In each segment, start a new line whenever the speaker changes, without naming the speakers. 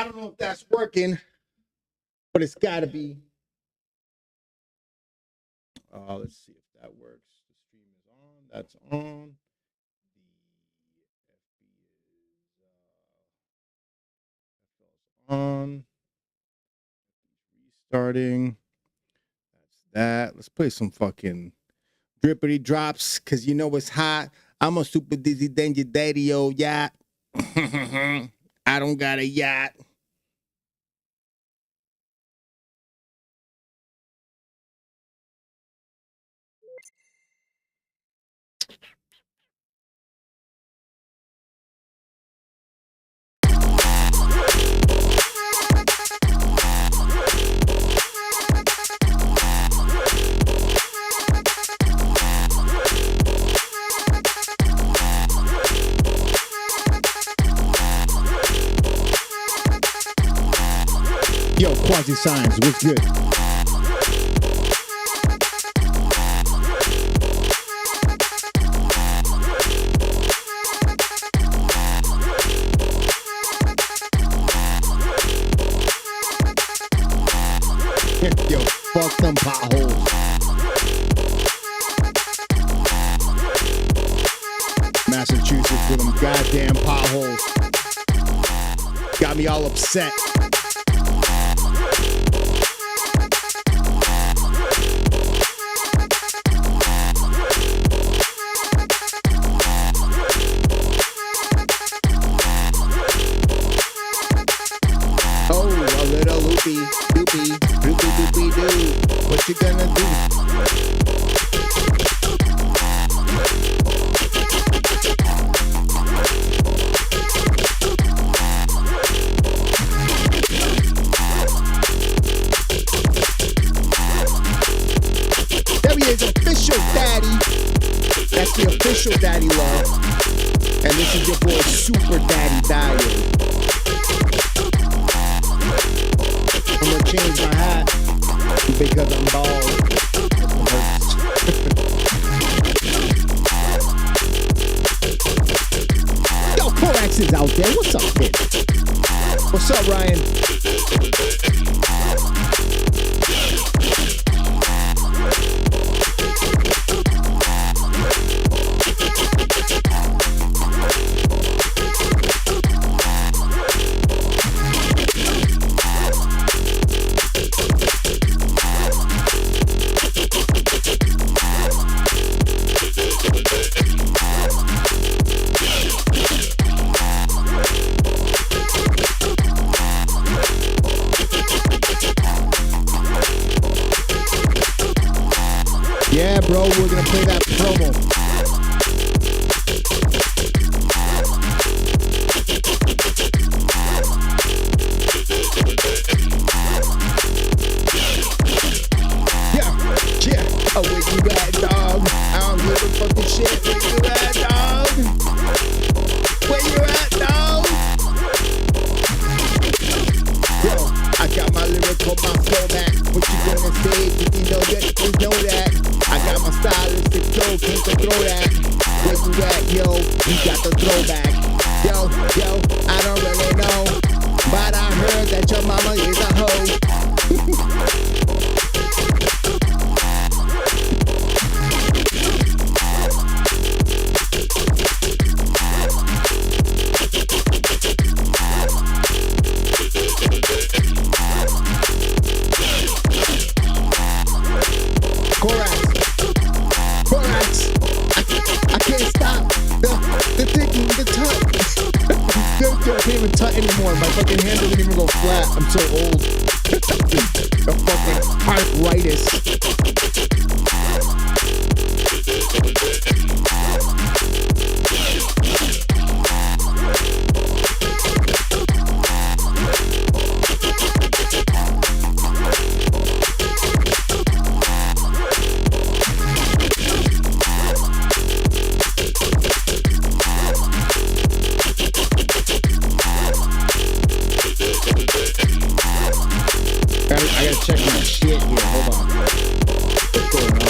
don't know if that's working, but it's got to be. Let's see if that works. The stream is on. That's on. The FB is on. Restarting. That's that. Let's play some fucking drippity drops, because you know it's hot. I'm a super dizzy danger daddy-o yacht. I don't got a yacht. Yo, Quasi Signs, what's good? Yo, fuck them potholes. Massachusetts with them goddamn potholes. Got me all upset. What you gonna do? There he is, official daddy. That's the official daddy love. And this is your boy Super Daddy Dial. I'm gonna change my hat because I'm bald. Yo, Korax is out there. What's up, kid? What's up, Ryan? Yeah, bro, we're gonna play that promo. Yeah. Oh, where you at, dog? I don't give a fucking shit. Where you at, dog? Where you at, dog? Yo, I got my lyrical, my flow back. What you gonna say? If you know that, you know that. I got my stylistic flow, can't control that. Where you at, yo? You got the throwback. Yo, I don't really know, but I heard that your mama is a hoe. I can't even tut anymore. My fucking hand doesn't even go flat. I'm so old. The fucking arthritis. I gotta check my shit here. Hold on. What's going on?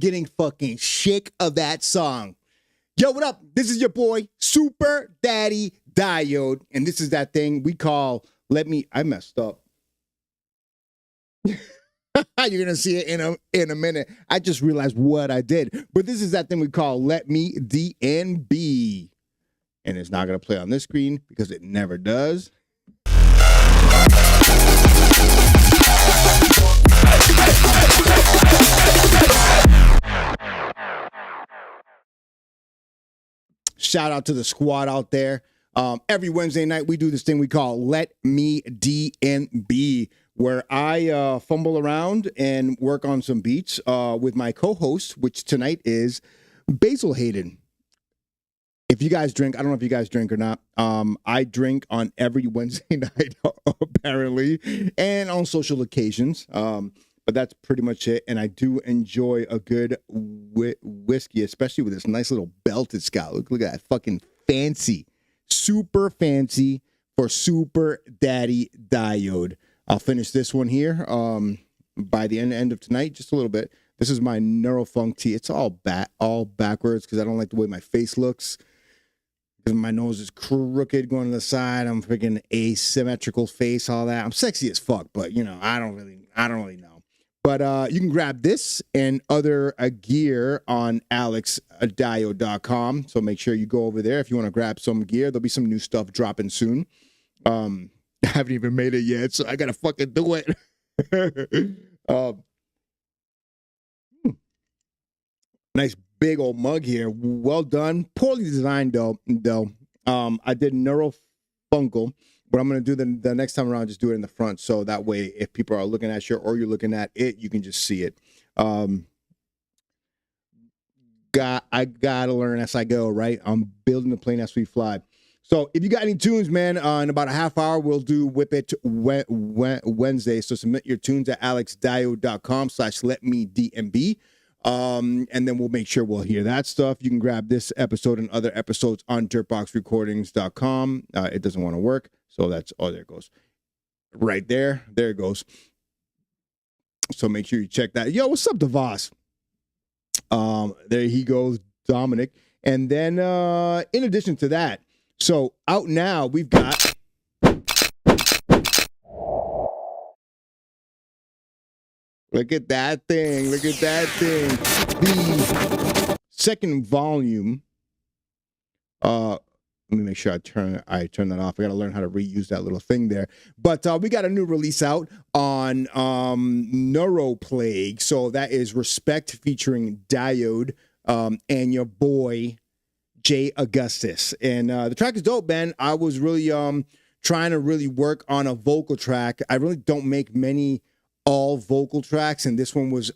getting fucking sick of that song. Yo, what up? This is your boy, Super Daddy Diode. And this is that thing we call, I messed up. You're going to see it in a minute. I just realized what I did. But this is that thing we call Let Me DNB. And it's not going to play on this screen because it never does. Shout out to the squad out there. Every Wednesday night, we do this thing we call Let Me DNB, where I fumble around and work on some beats with my co-host, which tonight is Basil Hayden. If you guys drink, I don't know if you guys drink or not. I drink on every Wednesday night, apparently, and on social occasions. But that's pretty much it. And I do enjoy a good whiskey, especially with this nice little belt it's got. Look at that fucking fancy, super fancy for Super Daddy Diode. I'll finish this one here by the end of tonight, just a little bit. This is my Neurofunk tea. It's all backwards because I don't like the way my face looks. Because my nose is crooked going to the side. I'm freaking asymmetrical face, all that. I'm sexy as fuck, but you know, I don't really know. But you can grab this and other gear on alexdiode.com. So make sure you go over there if you want to grab some gear. There'll be some new stuff dropping soon. I haven't even made it yet, so I gotta fucking do it. Nice big old mug here. Well done. Poorly designed though. I did Neurofunkle. What I'm going to do the next time around, just do it in the front. So that way, if people are looking at you or you're looking at it, you can just see it. I got to learn as I go, right? I'm building the plane as we fly. So if you got any tunes, man, in about a half hour, we'll do WIP It Wednesday. So submit your tunes at alexdiode.com/letmednb. And then we'll make sure we'll hear that stuff. You can grab this episode and other episodes on dirtboxrecordings.com. It doesn't want to work. So that's, oh, there it goes. Right there. There it goes. So make sure you check that. Yo, what's up, DeVos? There he goes, Dominic. And then in addition to that, so out now, we've got look at that thing. Look at that thing. The second volume. Let me make sure I turn that off. I got to learn how to reuse that little thing there. But we got a new release out on Neuroplague. So that is Respect featuring Diode and your boy Jay Augustus. And the track is dope, man. I was really trying to really work on a vocal track. I really don't make many all vocal tracks, and this one was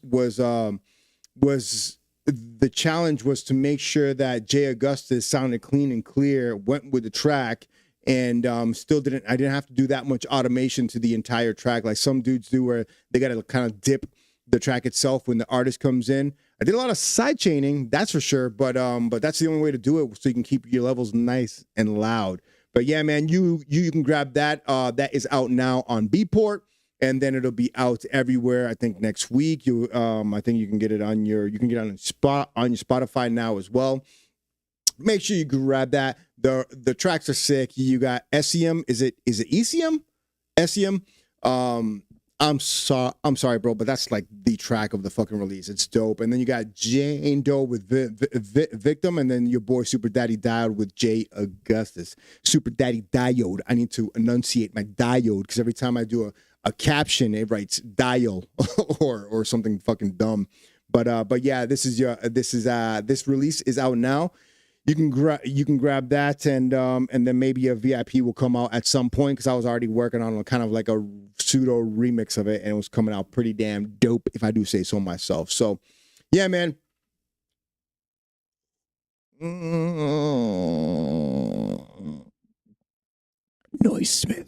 the challenge was to make sure that Jay Augustus sounded clean and clear, went with the track, and I didn't have to do that much automation to the entire track like some dudes do, where they got to kind of dip the track itself when the artist comes in. I did a lot of side chaining, that's for sure, but that's the only way to do it, so you can keep your levels nice and loud. But yeah, man, you can grab that. That is out now on Beatport. And then it'll be out everywhere. I think next week. I think you can get it on your Spotify now as well. Make sure you grab that. The tracks are sick. You got Serum. Is it Serum? Serum. I'm sorry, bro, but that's like the track of the fucking release. It's dope. And then you got Jane Doe with Victim, and then your boy Super Daddy Diode with Jay Augustus. Super Daddy Diode. I need to enunciate my diode because every time I do a caption, it writes dial or something fucking dumb. But yeah, this release is out now. You can grab that, and then maybe a VIP will come out at some point because I was already working on kind of like a pseudo remix of it, and it was coming out pretty damn dope, if I do say so myself. So yeah, man. Noise Smith.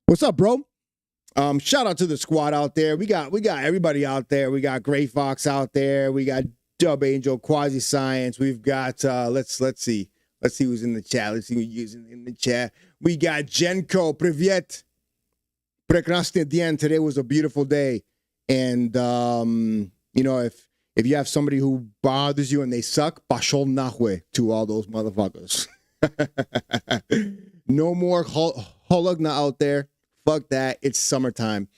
What's up, bro? Shout out to the squad out there. We got everybody out there. We got Gray Fox out there. We got Dub Angel, Quasi Science. We've got let's see who's in the chat. Let's see who's in the chat. We got Jenko. Privyet. Prekrasny dien. Today was a beautiful day, and you know, if if you have somebody who bothers you and they suck, pashol nahwe to all those motherfuckers. No more holugna out there. Fuck that. It's summertime.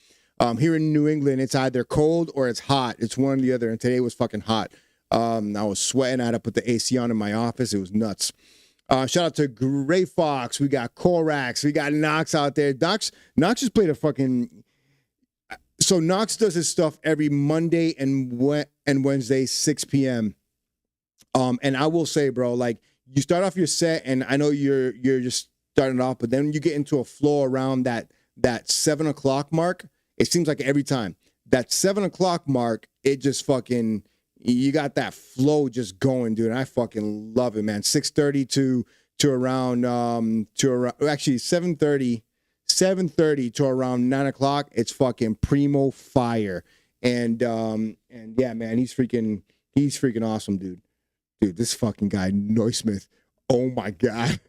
Here in New England, it's either cold or it's hot. It's one or the other. And today was fucking hot. I was sweating. I had to put the AC on in my office. It was nuts. Shout out to Gray Fox. We got Korax. We got Knox out there. Knox just played a fucking... So Knox does his stuff every Monday and Wednesday, 6 p.m. And I will say, bro, like, you start off your set, and I know you're just starting off, but then you get into a flow around that 7 o'clock mark. It seems like every time. That 7 o'clock mark, it just fucking... You got that flow just going, dude. And I fucking love it, man. 6:30 to around actually 7:30 to around 9 o'clock. It's fucking primo fire. And yeah, man, he's freaking awesome, dude. Dude, this fucking guy, Neusmith. Oh my god.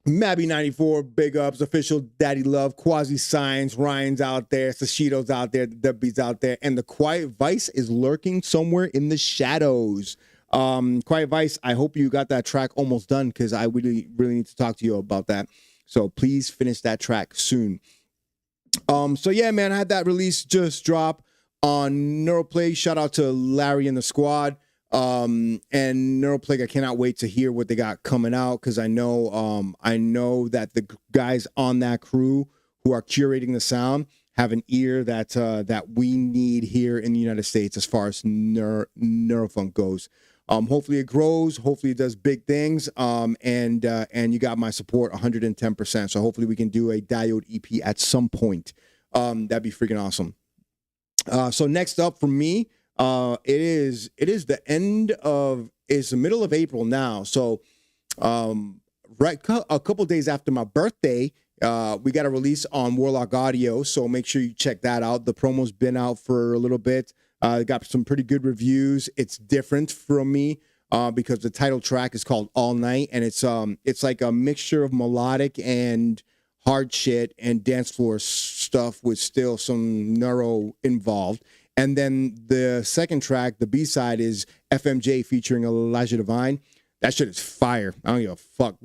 Mabby94, big ups, official Daddy Love, Quasi Signs, Ryan's out there, Sashido's out there, the W's out there, and the Quiet Vice is lurking somewhere in the shadows. Quiet Vice, I hope you got that track almost done, because I really need to talk to you about that. So please finish that track soon. So yeah, man, I had that release just drop on Neuroplay. Shout out to Larry and the squad. And Neuroplague, I cannot wait to hear what they got coming out, because I know that the guys on that crew who are curating the sound have an ear that we need here in the United States as far as neurofunk goes. Hopefully it grows, hopefully it does big things, and you got my support 110%. So hopefully we can do a Diode EP at some point. That'd be freaking awesome. So next up for me, it's the middle of April now. So, right a couple days after my birthday, we got a release on Warlock Audio. So make sure you check that out. The promo's been out for a little bit. Got some pretty good reviews. It's different from me, because the title track is called All Night, and it's like a mixture of melodic and hard shit and dance floor stuff with still some neuro involved. And then the second track, the B-side, is FMJ featuring Elijah Divine. That shit is fire. I don't give a fuck.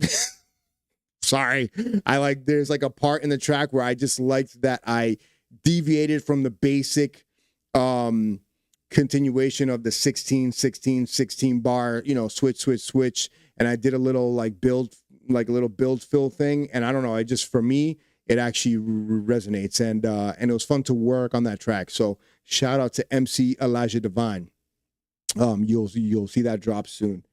Sorry. There's like a part in the track where I just liked that I deviated from the basic continuation of the 16 bar, switch. And I did a little build fill thing. And I don't know, for me, it actually resonates. And it was fun to work on that track. So shout out to MC Elijah Divine. You'll see that drop soon.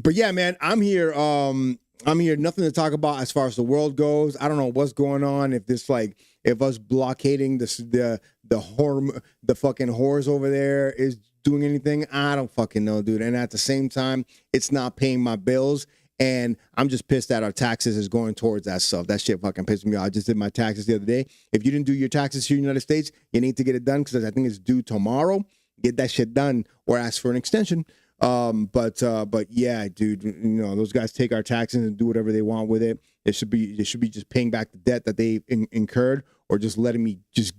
But yeah, man, I'm here. Nothing to talk about as far as the world goes. I don't know what's going on. If us blockading the fucking whores over there is doing anything, I don't fucking know, dude. And at the same time, it's not paying my bills. And I'm just pissed that our taxes is going towards that stuff. That shit fucking pissed me off. I just did my taxes the other day. If you didn't do your taxes here in the United States, you need to get it done, because I think it's due tomorrow. Get that shit done or ask for an extension. But yeah, dude, those guys take our taxes and do whatever they want with it. They should be just paying back the debt that they incurred, or just letting me just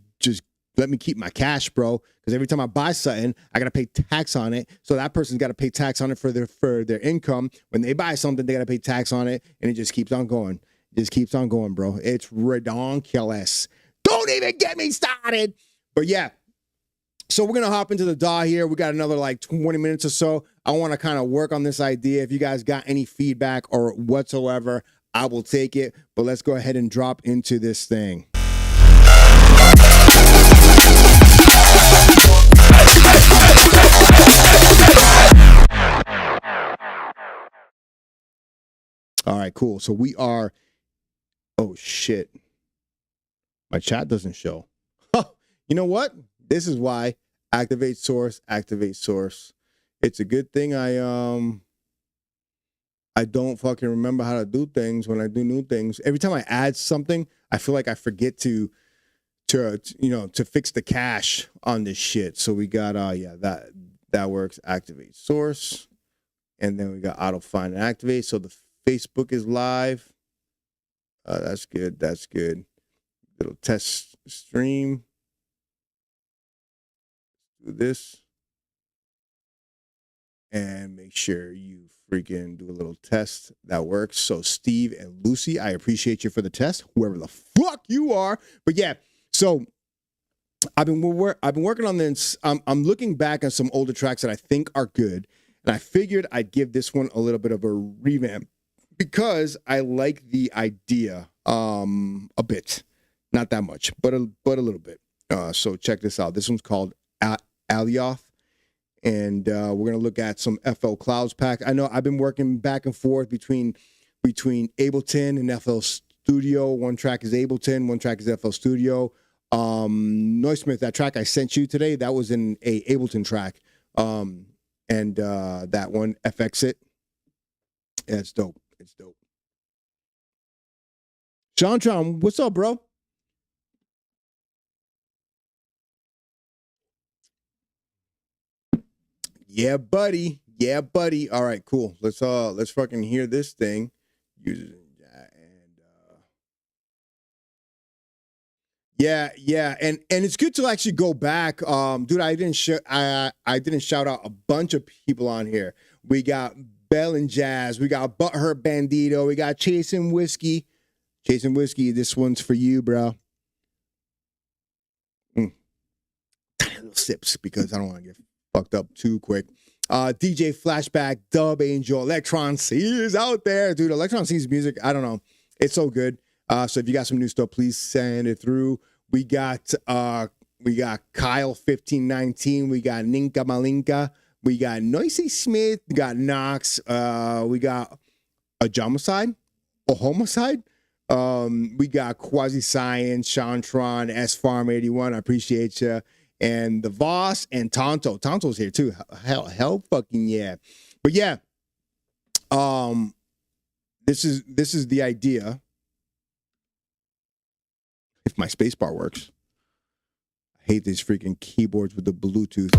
let me keep my cash, bro. Because every time I buy something, I gotta pay tax on it. So that person's gotta pay tax on it for their income. When they buy something, they gotta pay tax on it, and it just keeps on going. It just keeps on going, bro. It's redonkulous. Don't even get me started. But yeah. So we're gonna hop into the DAW here. We got another 20 minutes or so. I want to kind of work on this idea. If you guys got any feedback or whatsoever, I will take it. But let's go ahead and drop into this thing. All right, cool. So we are, oh shit. My chat doesn't show. You know what? This is why activate source. It's a good thing I don't fucking remember how to do things when I do new things. Every time I add something, I feel like I forget to fix the cache on this shit. So we got yeah, that works. Activate source. And then we got auto find and activate. So the Facebook is live. That's good. That's good. Little test stream. Do this. And make sure you freaking do a little test that works. So Steve and Lucy, I appreciate you for the test, whoever the fuck you are. But yeah, so I've been working on this. I'm looking back on some older tracks that I think are good, and I figured I'd give this one a little bit of a revamp because I like the idea a bit, not that much, but a little bit. So check this out. This one's called Alioth. And we're going to look at some FL Clouds pack. I know I've been working back and forth between Ableton and FL Studio. One track is Ableton, one track is FL Studio. Noismith, that track I sent you today, that was in a Ableton track. And that one, FX It. Yeah, it's dope. It's dope. Sean, what's up, bro? Yeah, buddy. Yeah, buddy. All right, cool. Let's fucking hear this thing. Yeah, and it's good to actually go back. Dude, I didn't shout out a bunch of people on here. We got Bell and Jazz, we got Butthurt Bandito, we got Chasing Whiskey. Chasing Whiskey, this one's for you, bro. Little sips because I don't want to get fucked up too quick. DJ Flashback, Dub Angel, Electron C is out there. Dude, Electron C's music, I don't know. It's so good. So if you got some new stuff, please send it through. We got Kyle 1519, we got Ninka Malinka, we got Noisy Smith, we got Knox, we got a Homicide, we got Quasi Science, Shantron, S Farm 81, I appreciate you. And the Voss and Tonto. Tonto's here too. Hell fucking yeah. But yeah, this is the idea. If my spacebar works. I hate these freaking keyboards with the Bluetooth.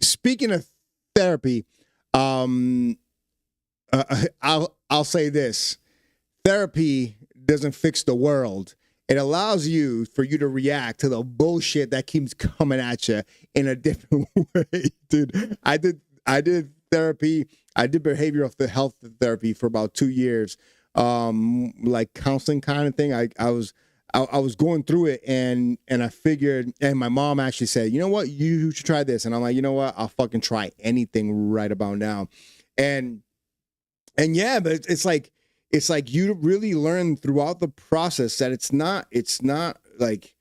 Speaking of therapy, I'll say this: therapy doesn't fix the world. It allows you to react to the bullshit that keeps coming at you in a different way, dude. I did therapy. I did behavioral health therapy for about 2 years, like counseling kind of thing. I was going through it and I figured, and my mom actually said, you know what, you should try this. And I'm like, you know what, I'll fucking try anything right about now. And yeah, but it's like you really learn throughout the process that it's not like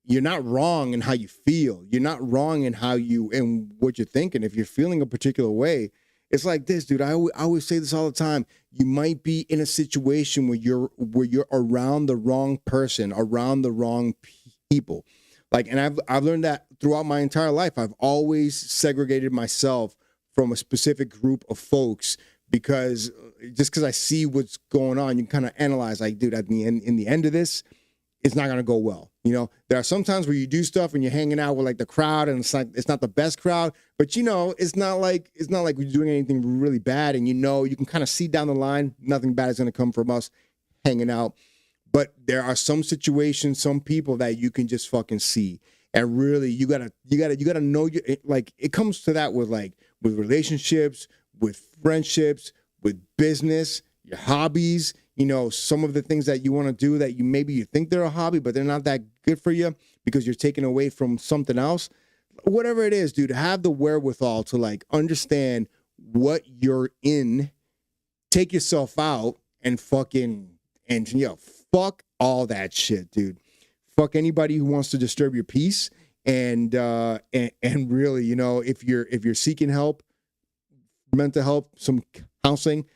you're not wrong in how you feel. You're not wrong in how you and what you're thinking. If you're feeling a particular way, it's like this, dude. I always say this all the time. You might be in a situation where you're around the wrong person, around the wrong people. Like, and I've learned that throughout my entire life. I've always segregated myself from a specific group of folks because I see what's going on, you kind of analyze, like, dude, in the end of this, it's not gonna go well. You know, there are some times where you do stuff and you're hanging out with like the crowd, and it's not the best crowd, but you know, it's not like we're doing anything really bad, and you know, you can kind of see down the line, nothing bad is gonna come from us hanging out. But there are some situations, some people that you can just fucking see, and really, you gotta know. Like, it comes to that with relationships, with friendships, with business, your hobbies. You know, some of the things that you want to do that you think they're a hobby, but they're not that good for you because you're taking away from something else. Whatever it is, dude, have the wherewithal to like understand what you're in, take yourself out, and fuck all that shit, dude. fuck anybody who wants to disturb your peace. And really, you know, if you're seeking help, mental help, some counseling,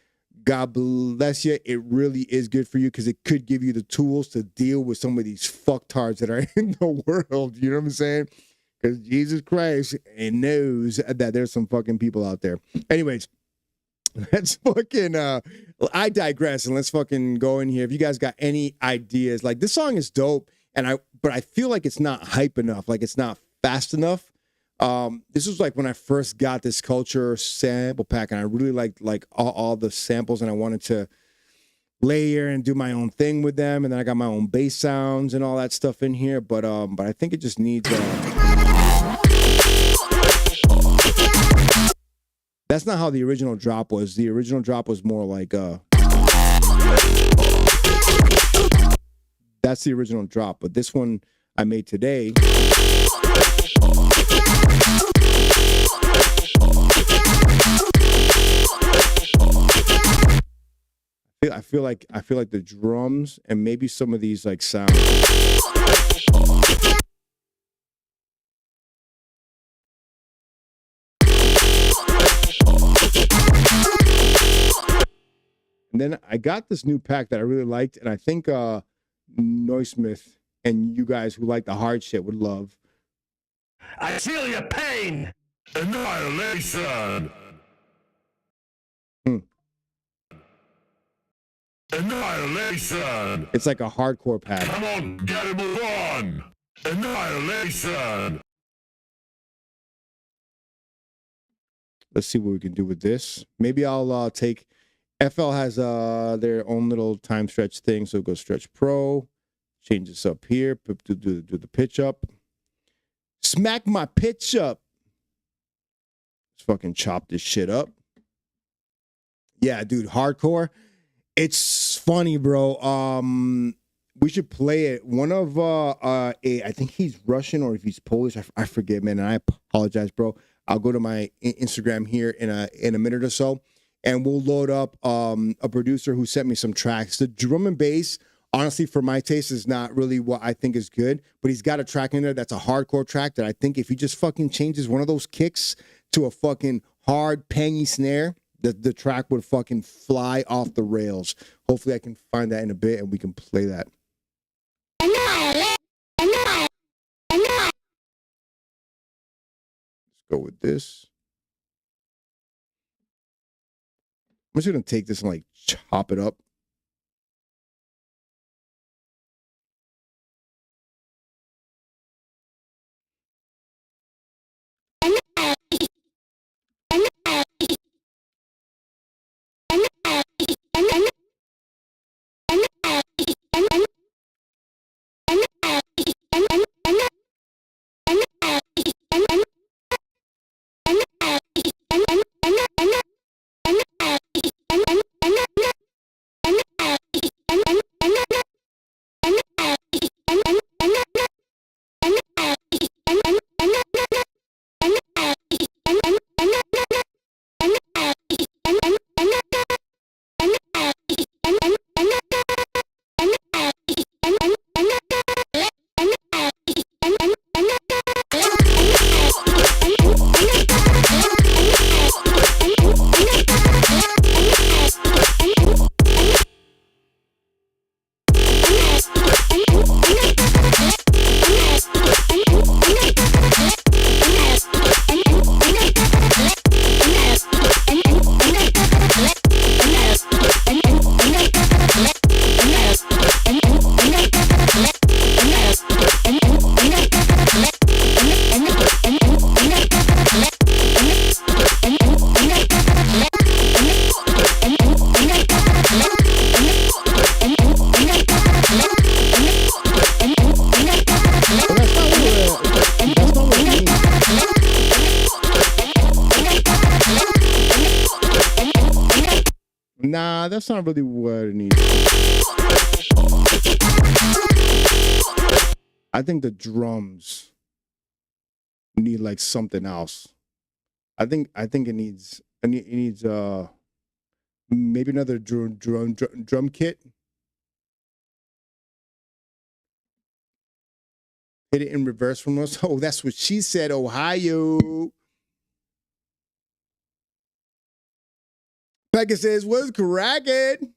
God bless you. It really is good for you because it could give you the tools to deal with some of these fucktards that are in the world. You know what I'm saying? Because Jesus Christ, it knows that there's some fucking people out there. Anyways, let's fucking, I digress, and let's fucking go in here. If you guys got any ideas, like this song is dope, but I feel like it's not hype enough, like it's not fast enough. This was like when I first got this Culture sample pack, and I really liked like all the samples, and I wanted to layer and do my own thing with them, and then I got my own bass sounds and all that stuff in here. But I think it just needs. That's not how the original drop was. The original drop was more like that's the original drop, but this one I made today. I feel like the drums and maybe some of these like sounds. And then I got this new pack that I really liked, and I think Noismith and you guys who like the hard shit would love.
I feel your pain. Annihilation. Annihilation.
It's like a hardcore pack.
Come on, gotta move on. Annihilation.
Let's see what we can do with this. Maybe I'll take. FL has their own little time stretch thing, so go Stretch Pro. Change this up here. Do the pitch up. Smack my pitch up. Let's fucking chop this shit up. Yeah, dude, hardcore. It's funny, bro. We should play it. One of I think he's Russian or if he's Polish, I forget, man. And I apologize, bro. I'll go to my Instagram here in a minute or so, and we'll load up a producer who sent me some tracks. The drum and bass, honestly, for my taste, is not really what I think is good. But he's got a track in there that's a hardcore track that I think if he just fucking changes one of those kicks to a fucking hard, pangy snare, the track would fucking fly off the rails. Hopefully I can find that in a bit and we can play that. Let's go with this. I'm just going to take this and like chop it up. Nah, that's not really what it needs. I think the drums need like something else. I think it needs maybe another drum kit. Hit it in reverse from us. Oh, that's what she said, Ohio. Becca says, what's cracking?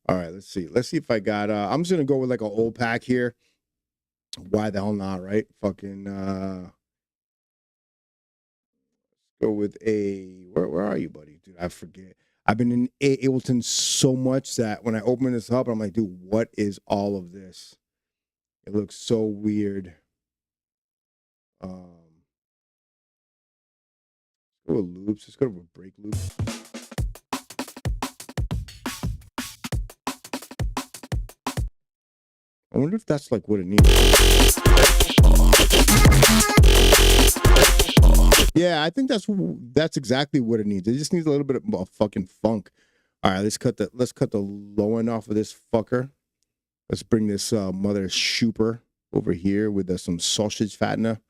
All right, let's see. Let's see if I got, I'm just going to go with like an old pack here. Why the hell not, right? Fucking, go with a, where are you, buddy? Dude, I forget. I've been in Ableton so much that when I open this up, I'm like, dude, what is all of this? It looks so weird. Let's go with loops. Let's go with break loops. I wonder if that's like what it needs. Yeah, I think that's exactly what it needs. It just needs a little bit of fucking funk. All right, let's cut the low end off of this fucker. Let's bring this mother shooper over here with some sausage fattener.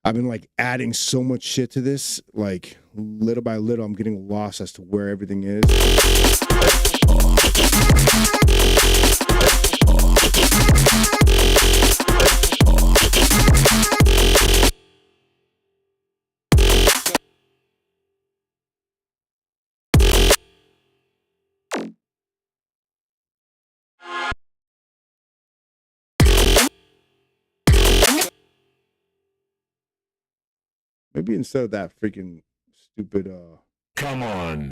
I've been like adding so much shit to this, like little by little, I'm getting lost as to where everything is. Maybe instead of that freaking stupid
Come on.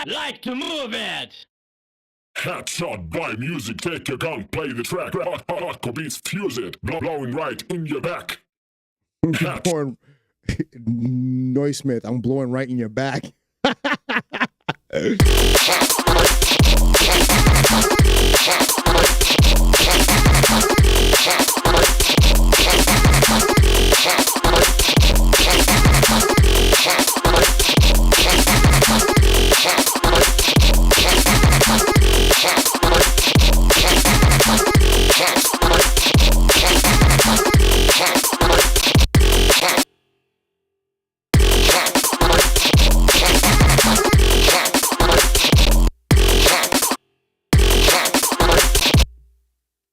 Like to move it!
Headshot by music, take your gun, play the track. Hardcore beats, fuse it, blowing right in your back.
blowing, Noismith, I'm blowing right in your back.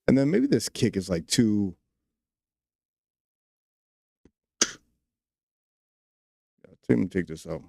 And then maybe this kick is like too. Let me take this out.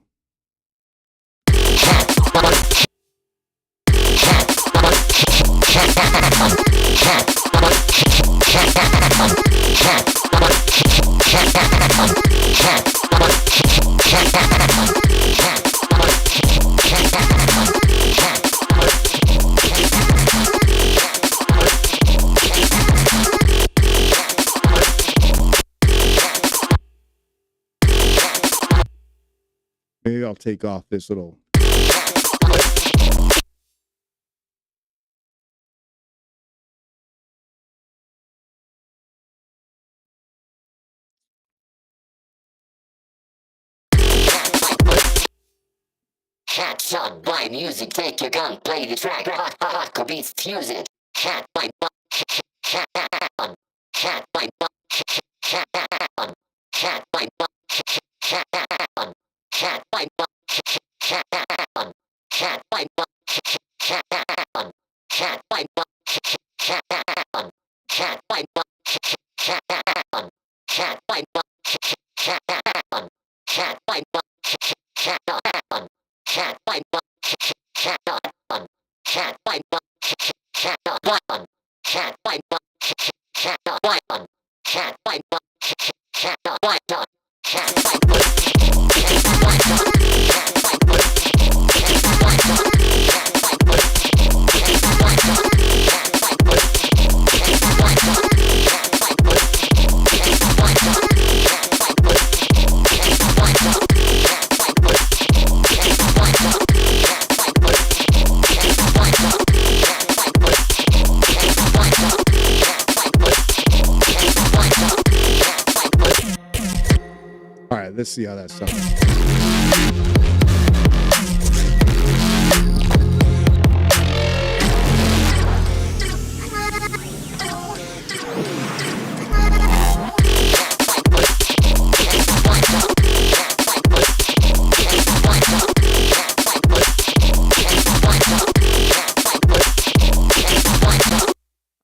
Maybe I'll take off this little.
Headshot by music, take your gun, play the track. Hardcore beats, fuse it. Hat by hat by hat by hat by hat by hat by hat by hat by Let's see how that sounds.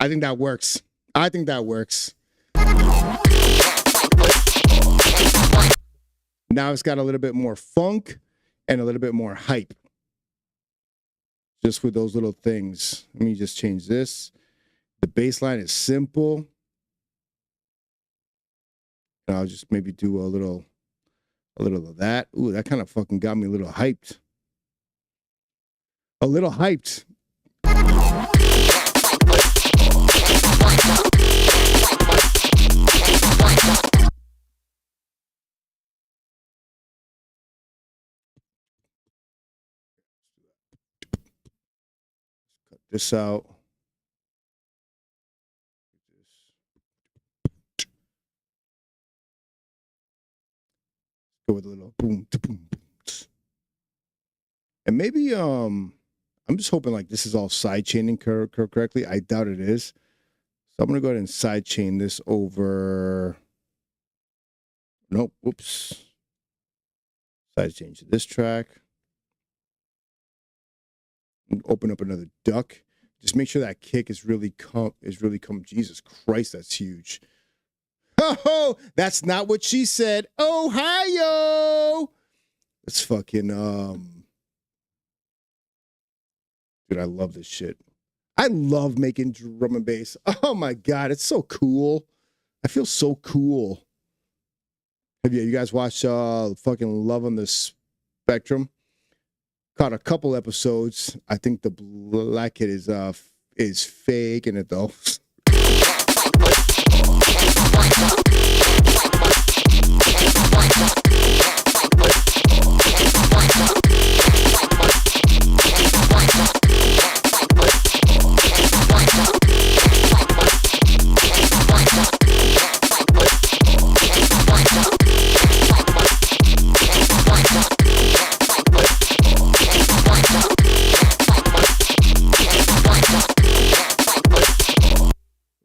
I think that works. I think that works. Now it's got a little bit more funk and a little bit more hype. Just with those little things. Let me just change this. The bass line is simple. And I'll just maybe do a little of that. Ooh, that kind of fucking got me a little hyped. A little hyped. Cut this out. Go with a little boom, boom, boom. And maybe I'm just hoping like this is all side chaining correctly. I doubt it is. So I'm gonna go ahead and side chain this over. Nope, whoops. Side chain to this track. Open up another duck. Just make sure that kick is really come. Jesus Christ, that's huge. Oh, that's not what she said. Ohio. Let's fucking dude, I love this shit. I love making drum and bass. Oh my God, it's so cool. I feel so cool. Have you guys watched fucking Love on the Spectrum? Caught a couple episodes. I think the black kid is fake in it though.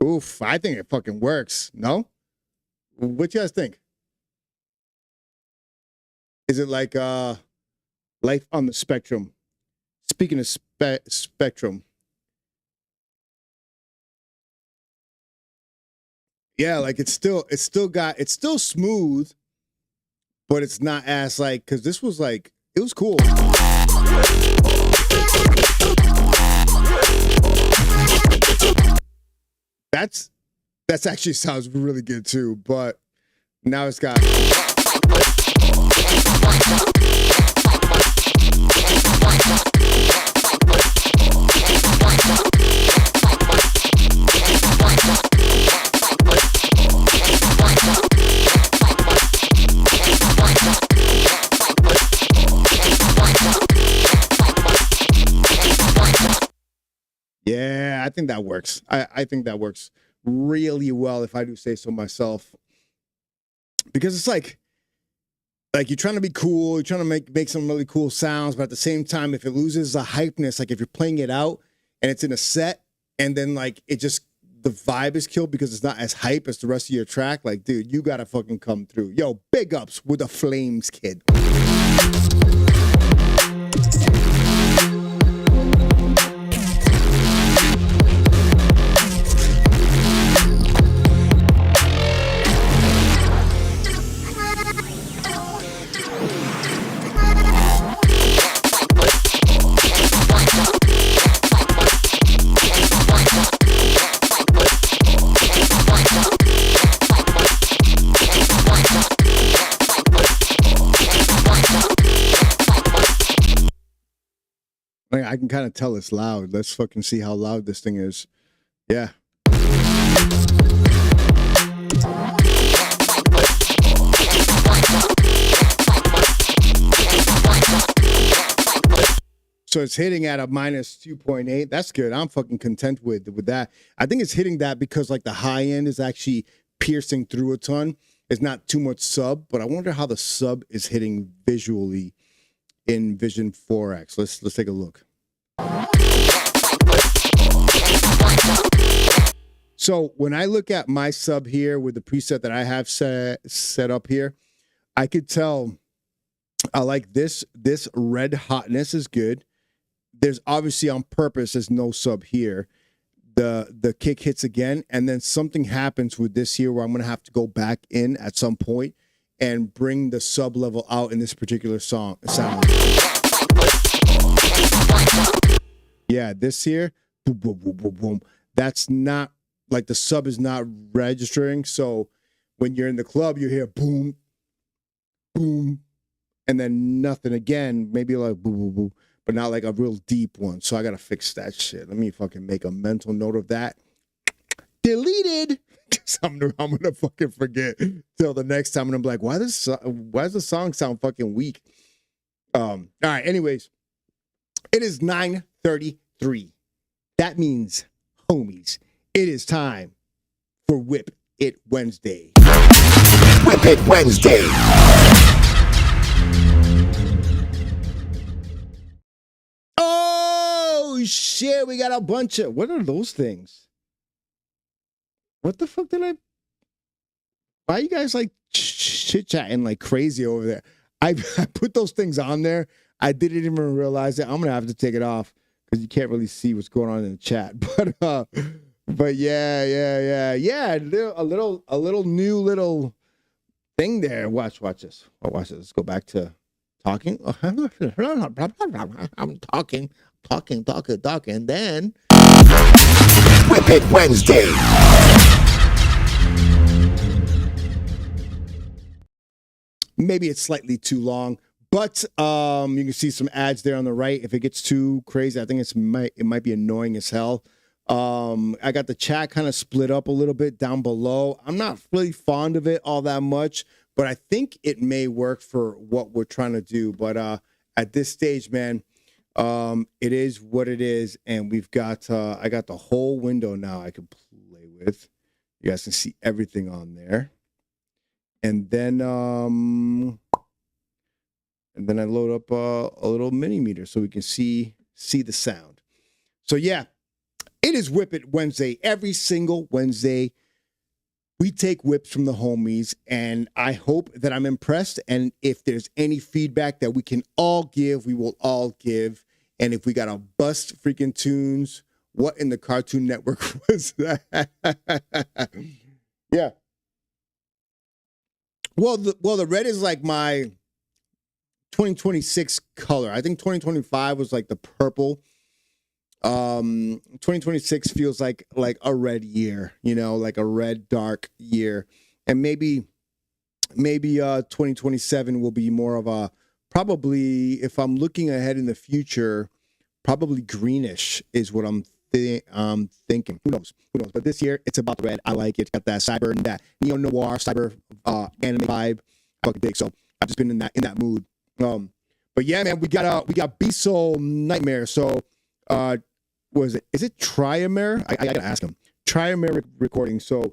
Oof, I think it fucking works. No? What you guys think? Is it like Life on the Spectrum? Speaking of spectrum. Yeah, like it's still smooth, but it's not as like, because this was like, it was cool. That's actually sounds really good too, but now it's got yeah, I think that works. I think that works really well, if I do say so myself. Because it's like you're trying to be cool, you're trying to make some really cool sounds, but at the same time, if it loses the hypeness, like if you're playing it out and it's in a set, and then like it just, the vibe is killed because it's not as hype as the rest of your track, like, dude, you gotta fucking come through. Yo, big ups with the Flames, kid. I can kind of tell it's loud. Let's fucking see how loud this thing is. Yeah. So it's hitting at a -2.8. That's good. I'm fucking content with that. I think it's hitting that because like the high end is actually piercing through a ton. It's not too much sub, but I wonder how the sub is hitting visually in Vision 4X. Let's take a look. So when I look at my sub here with the preset that I have set up here, I could tell I like this red hotness is good. There's obviously on purpose, there's no sub here. the kick hits again, and then something happens with this here where I'm gonna have to go back in at some point and bring the sub level out in this particular sound. Yeah, this here, boom, boom, boom, boom, boom. That's not like the sub is not registering. So when you're in the club, you hear boom, boom, and then nothing again. Maybe like boom, boom, boom, but not like a real deep one. So I gotta fix that shit. Let me fucking make a mental note of that. Deleted. I'm gonna fucking forget till the next time, and I'm like, why does the song sound fucking weak? All right. Anyways, it is 9:33. That means, homies, it is time for Whip It Wednesday.
Whip It Wednesday.
Oh shit, we got a bunch of, what are those things? What the fuck did I? Why are you guys like chit-chatting like crazy over there? I put those things on there. I didn't even realize it. I'm gonna have to take it off because you can't really see what's going on in the chat. But yeah. A little new little thing there. Watch this. Oh, watch this. Let's go back to talking. I'm talking. Then
Whip It Wednesday.
maybe it's slightly too long, but you can see some ads there on the right. If it gets too crazy, I think it might be annoying as hell. I got the chat kind of split up a little bit down below. I'm not really fond of it all that much, but I think it may work for what we're trying to do. But at this stage, man, it is what it is, and we've got I got the whole window now I can play with. You guys can see everything on there. And then I load up a little mini meter so we can see the sound. So yeah, it is Whip It Wednesday. Every single Wednesday, we take whips from the homies, and I hope that I'm impressed. And if there's any feedback that we can all give, we will all give. And if we got to bust freaking tunes, what in the Cartoon Network was that? Yeah. Well, the red is like my 2026 color. I think 2025 was like the purple. 2026 feels like a red year, you know, like a red dark year. And maybe 2027 will be more of a, probably, if I'm looking ahead in the future, probably greenish is what I'm thinking. Who knows? But this year, it's about the red. I like it. It's got that cyber and that neo-noir cyber anime vibe. I fucking dig. So I've just been in that mood. But yeah, man, we got B-Soul Nightmare. So is it Triamere? I gotta ask him. Triamere recording. So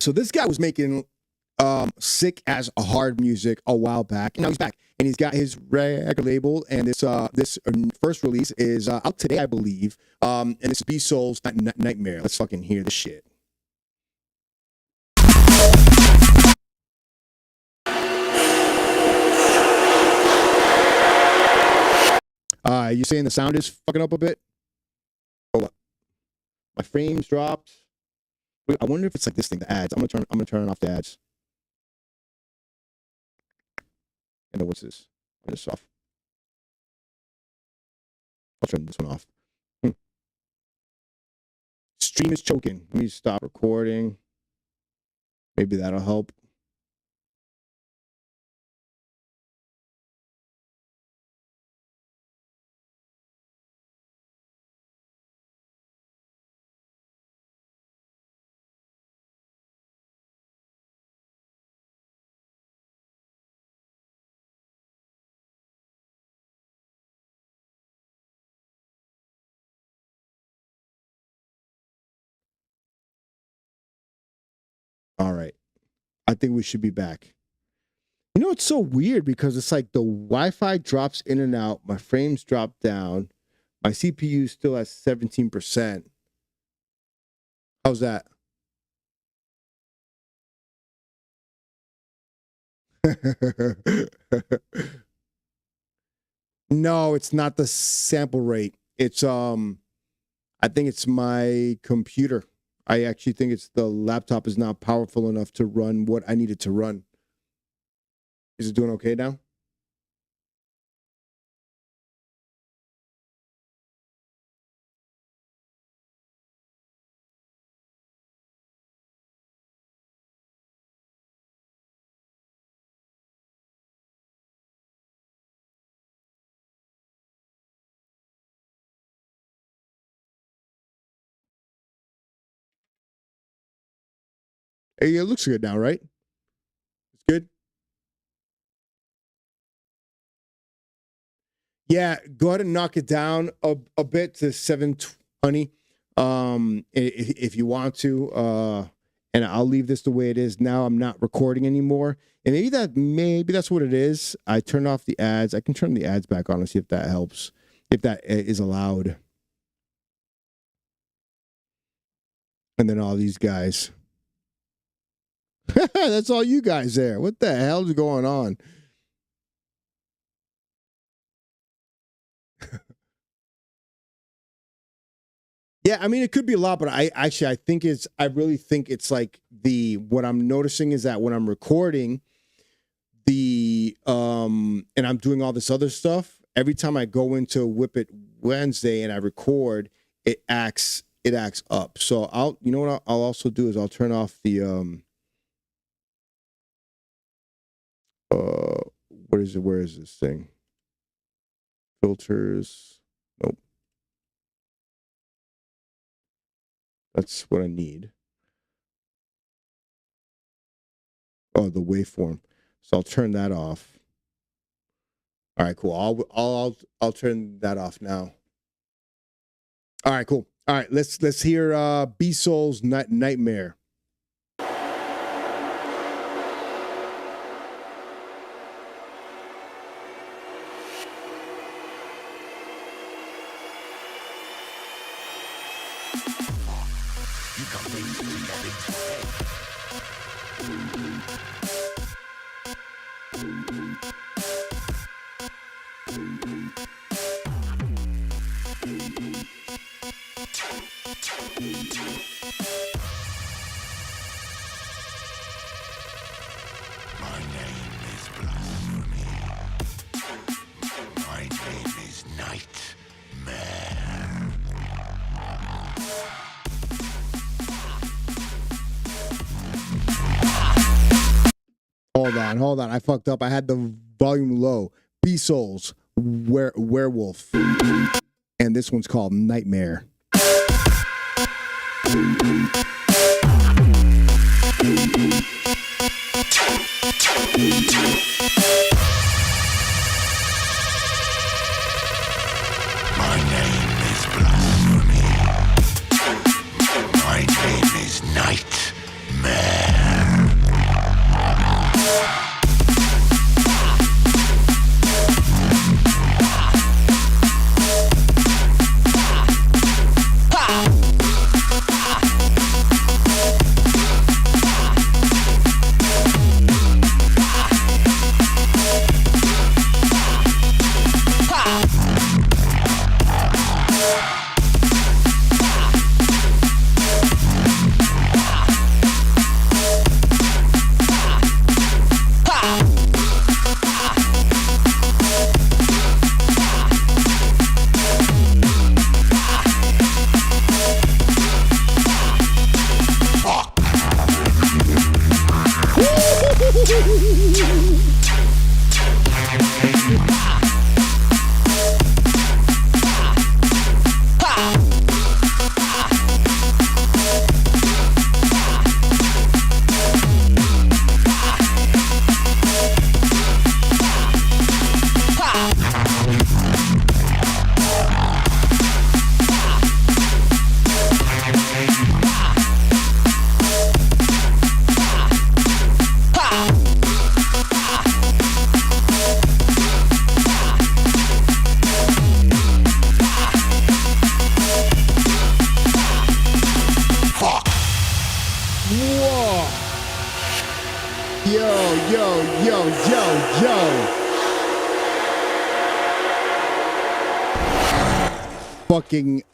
this guy was making sick as a hard music a while back. Now he's back, and he's got his record label, and this first release is out today, I believe. And it's B-Soul's Nightmare. Let's fucking hear this shit. You saying the sound is fucking up a bit? Hold up. My frames dropped. Wait, I wonder if it's like this thing, the ads. I'm gonna turn off the ads. And then what's this? Turn this off. I'll turn this one off. Stream is choking. Let me stop recording. Maybe that'll help. All right. I think we should be back. You know, it's so weird because it's like the Wi-Fi drops in and out. My frames drop down. My CPU still at 17%. How's that? No, it's not the sample rate. It's I think it's my computer. I actually think it's the laptop is not powerful enough to run what I need it to run. Is it doing okay now? Hey, it looks good now, right? It's good. Yeah, go ahead and knock it down a bit to 720, if you want to. And I'll leave this the way it is now. I'm not recording anymore, and maybe that's what it is. I turned off the ads. I can turn the ads back on and see if that helps, if that is allowed. And then all these guys. That's all you guys there. What the hell is going on? Yeah, I mean, it could be a lot, but I really think it's like what I'm noticing is that when I'm recording and I'm doing all this other stuff, every time I go into WIP It Wednesday and I record, it acts up. So you know what I'll also do is I'll turn off the, what is it? Where is this thing? Filters. Nope. That's what I need. Oh, the waveform. So I'll turn that off. All right, cool. I'll turn that off now. All right, cool. All right, let's hear B-Soul's Nightmare. Hold on. I fucked up. I had the volume low. B-Soul's Werewolf. And this one's called Nightmare.
My name is Blasphemy. My name is Nightmare.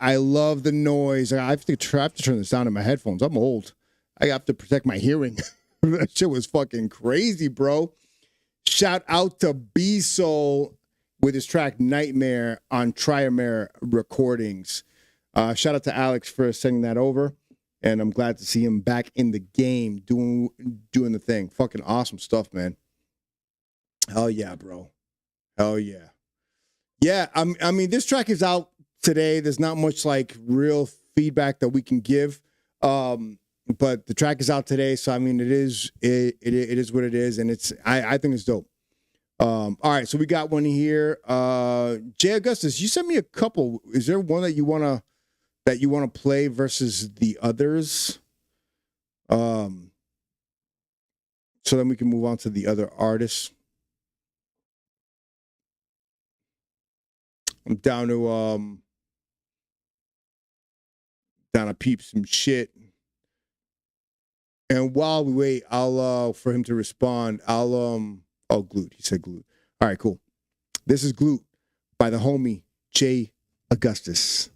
I love the noise. I have to turn this down in my headphones. I'm old. I have to protect my hearing. That shit was fucking crazy, bro. Shout out to B-Soul with his track Nightmare on Triamere Recordings. Shout out to Alex for sending that over. And I'm glad to see him back in the game doing the thing. Fucking awesome stuff, man. Hell yeah, bro. Hell yeah. Yeah, I mean, this track is out today. There's not much like real feedback that we can give. But the track is out today, so I mean it is what it is, and I think it's dope. All right, so we got one here. Jay Augustus, you sent me a couple. Is there one that you wanna play versus the others? So then we can move on to the other artists. I'm down to peep some shit. And while we wait, I'll for him to respond, oh, Glute. He said Glute. All right, cool. This is Glute by the homie Jay Augustus.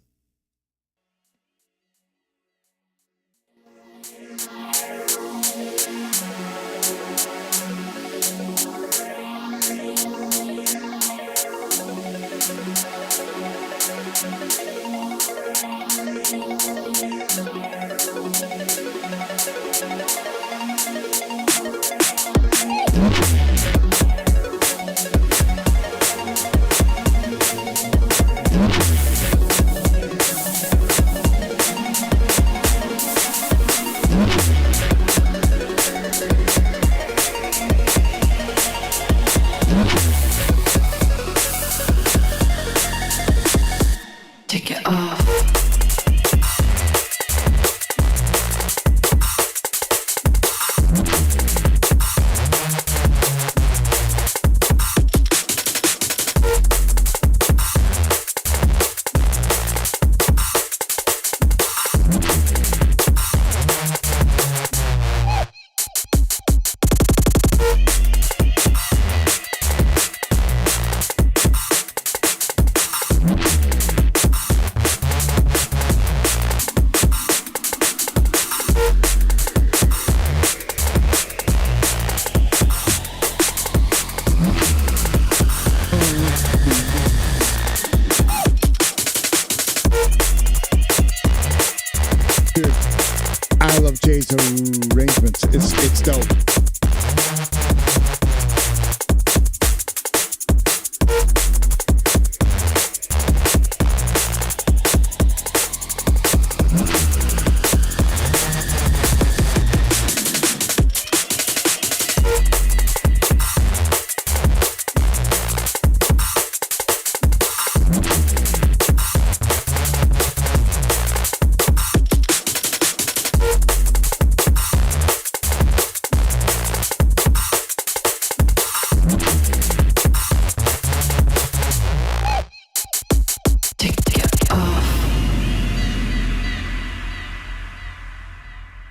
Arrangements. It's dope.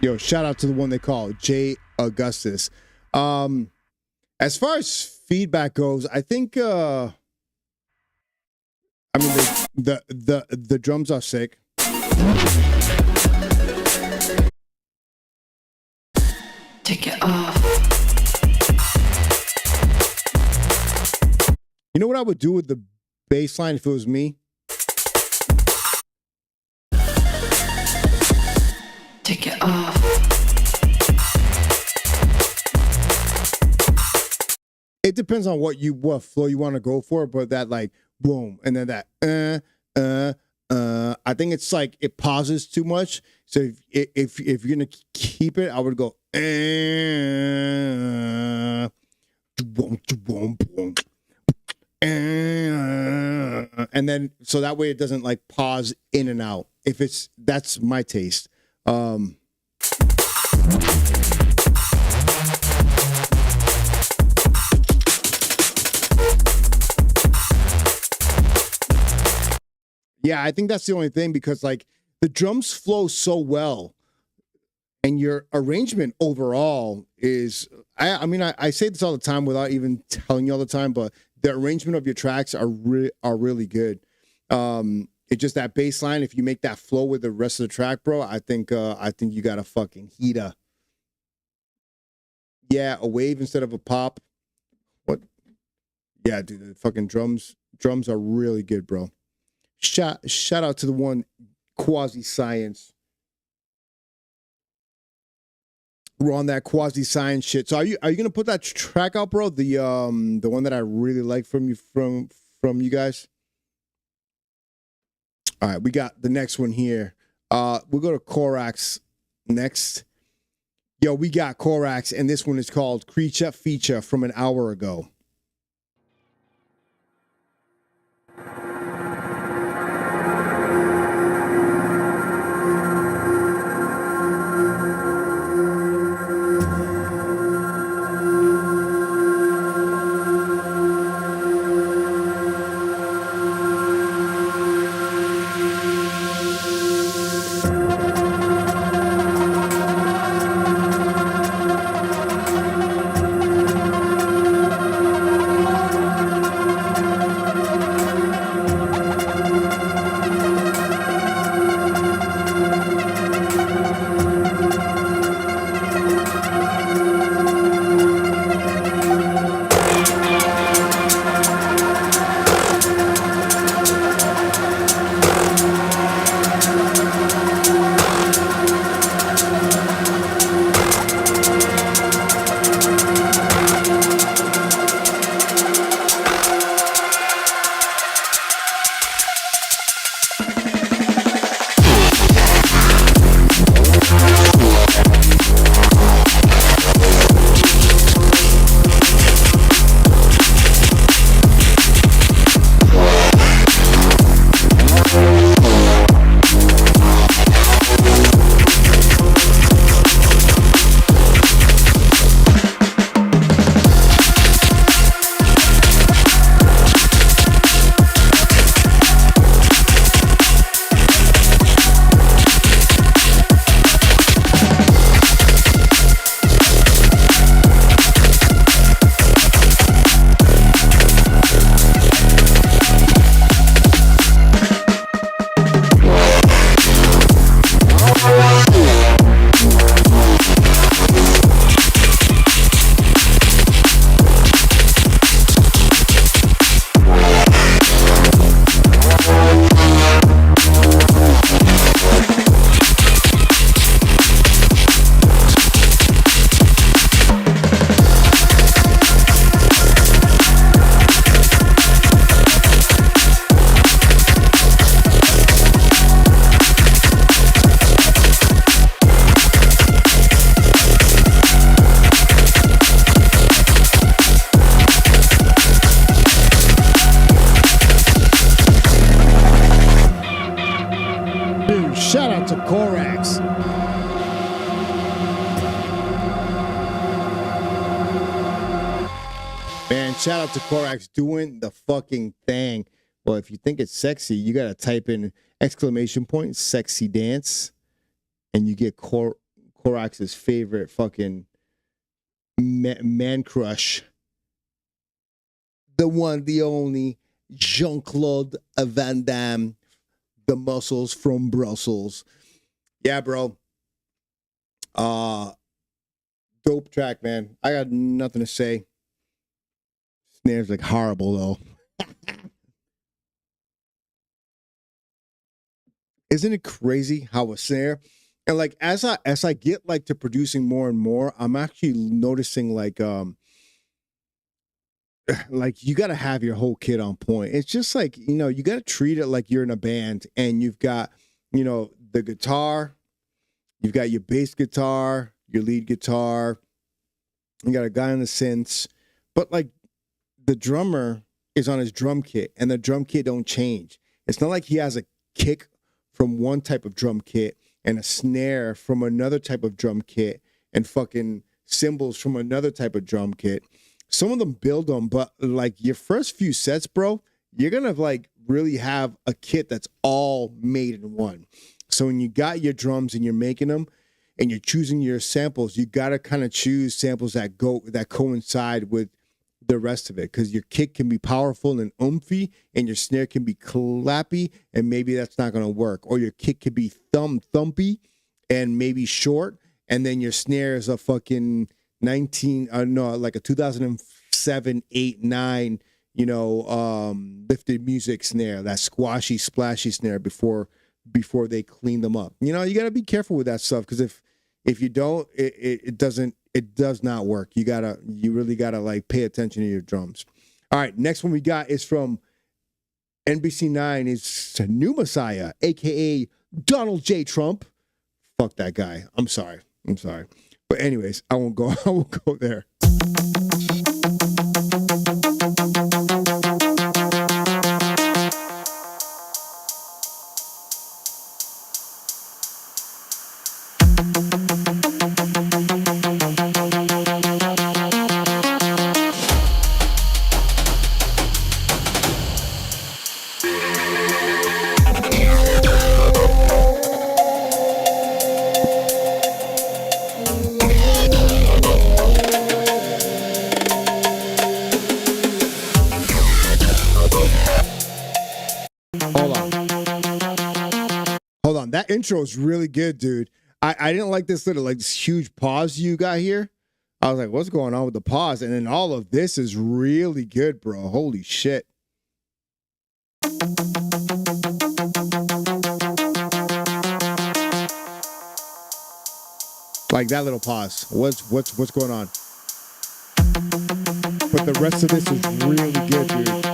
Yo, shout out to the one they call Jay Augustus. As far as feedback goes, I think I mean the drums are sick.
Take it off.
You know what I would do with the bass line if it was me?
Take it off.
It depends on what flow you want to go for, but that like boom and then that I think it's like it pauses too much. So if you're gonna keep it, I would go and then so that way it doesn't like pause in and out. That's my taste. Yeah, I think that's the only thing because like the drums flow so well and your arrangement overall is, I mean, I say this all the time without even telling you all the time, but the arrangement of your tracks are really good. It's just that bass line. If you make that flow with the rest of the track, bro, I think you got a fucking heater. Yeah, a wave instead of a pop. What? Yeah, dude, the fucking drums are really good, bro. Shout out to the one Quasi Science. We're on that Quasi Science shit. So are you gonna put that track out, bro? The one that I really like from you guys. All right, we got the next one here. We'll go to Korax next. Yo, we got Korax, and this one is called Creature Feature from an hour ago. Shout out to Korax doing the fucking thing. Well, if you think it's sexy, you got to type in ! sexy dance, and you get Korax's favorite fucking man crush. The one, the only, Jean-Claude Van Damme, the muscles from Brussels. Yeah, bro. Dope track, man. I got nothing to say. Snare's like horrible though. Isn't it crazy how a snare, and like as I get like to producing more and more, I'm actually noticing like you got to have your whole kit on point. It's just like, you know, you got to treat it like you're in a band and you've got, you know, the guitar, you've got your bass guitar, your lead guitar, you got a guy on the synths, but like the drummer is on his drum kit and the drum kit don't change. It's not like he has a kick from one type of drum kit and a snare from another type of drum kit and fucking cymbals from another type of drum kit. Some of them build them, but like your first few sets, bro, you're going to like really have a kit that's all made in one. So when you got your drums and you're making them and you're choosing your samples, you got to kind of choose samples that coincide with the rest of it, because your kick can be powerful and oomphy and your snare can be clappy and maybe that's not going to work. Or your kick could be thumpy and maybe short, and then your snare is a fucking like a 2007, 8, 9, lifted music snare, that squashy, splashy snare before they clean them up. You got to be careful with that stuff, because if you don't, it does not work. You really gotta like pay attention to your drums. All right, next one we got is from NBC9. It's New Messiah, aka Donald J. Trump. Fuck that guy. I'm sorry. But anyways, I won't go there. Hold on. That intro is really good, dude. I didn't like this huge pause you got here. I was like, what's going on with the pause? And then all of this is really good, bro. Holy shit. Like that little pause. What's going on? But the rest of this is really good, dude.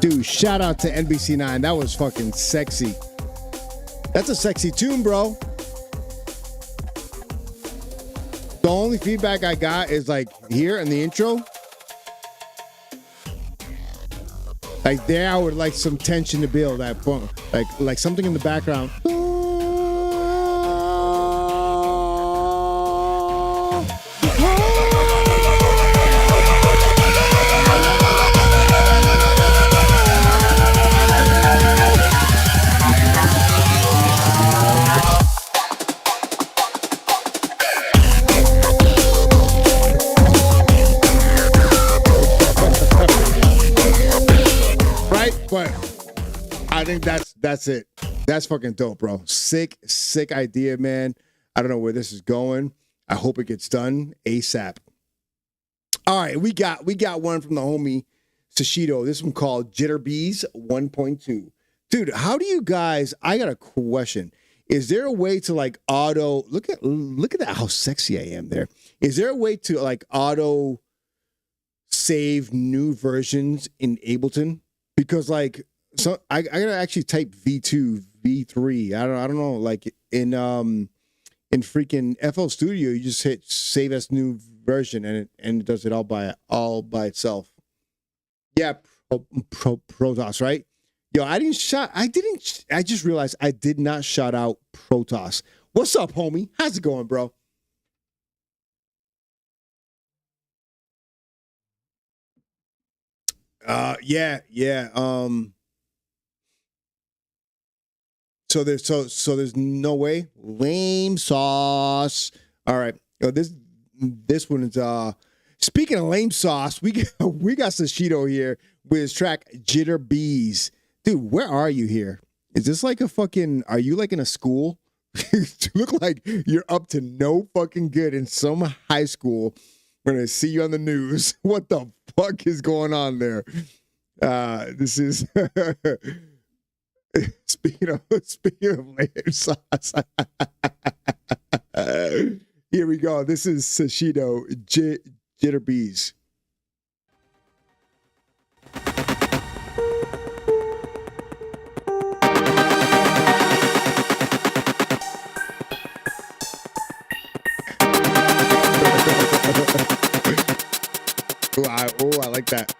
Dude, shout out to NBC9. That was fucking sexy. That's a sexy tune, bro. The only feedback I got is like here in the intro. Like there, I would like some tension to build that point. Like something in the background. I think that's it. That's fucking dope, bro. Sick idea, man. I don't know where this is going. I hope it gets done ASAP. All right, we got one from the homie Sashido. This one called Jitterbees 1.2. Dude, how do you guys? I got a question. Is there a way to like auto look at that how sexy I am there? Is there a way to like auto save new versions in Ableton? Because like so I gotta actually type V2, V3. I don't know. Like in freaking FL Studio, you just hit save as new version and it does it all by itself. Yeah, Protoss, right? Yo, I just realized I did not shout out Protoss. What's up, homie? How's it going, bro? Yeah. So there's no way. Lame sauce. All right. Yo, this one is speaking of lame sauce, we got Sashido here with his track Jitterbees. Dude, where are you here? Is this like a fucking, are you like in a school? You look like you're up to no fucking good in some high school. We're going to see you on the news. What the fuck is going on there? This is, speaking of lame sauce. Here we go. This is Sashido Jitterbees. I like that.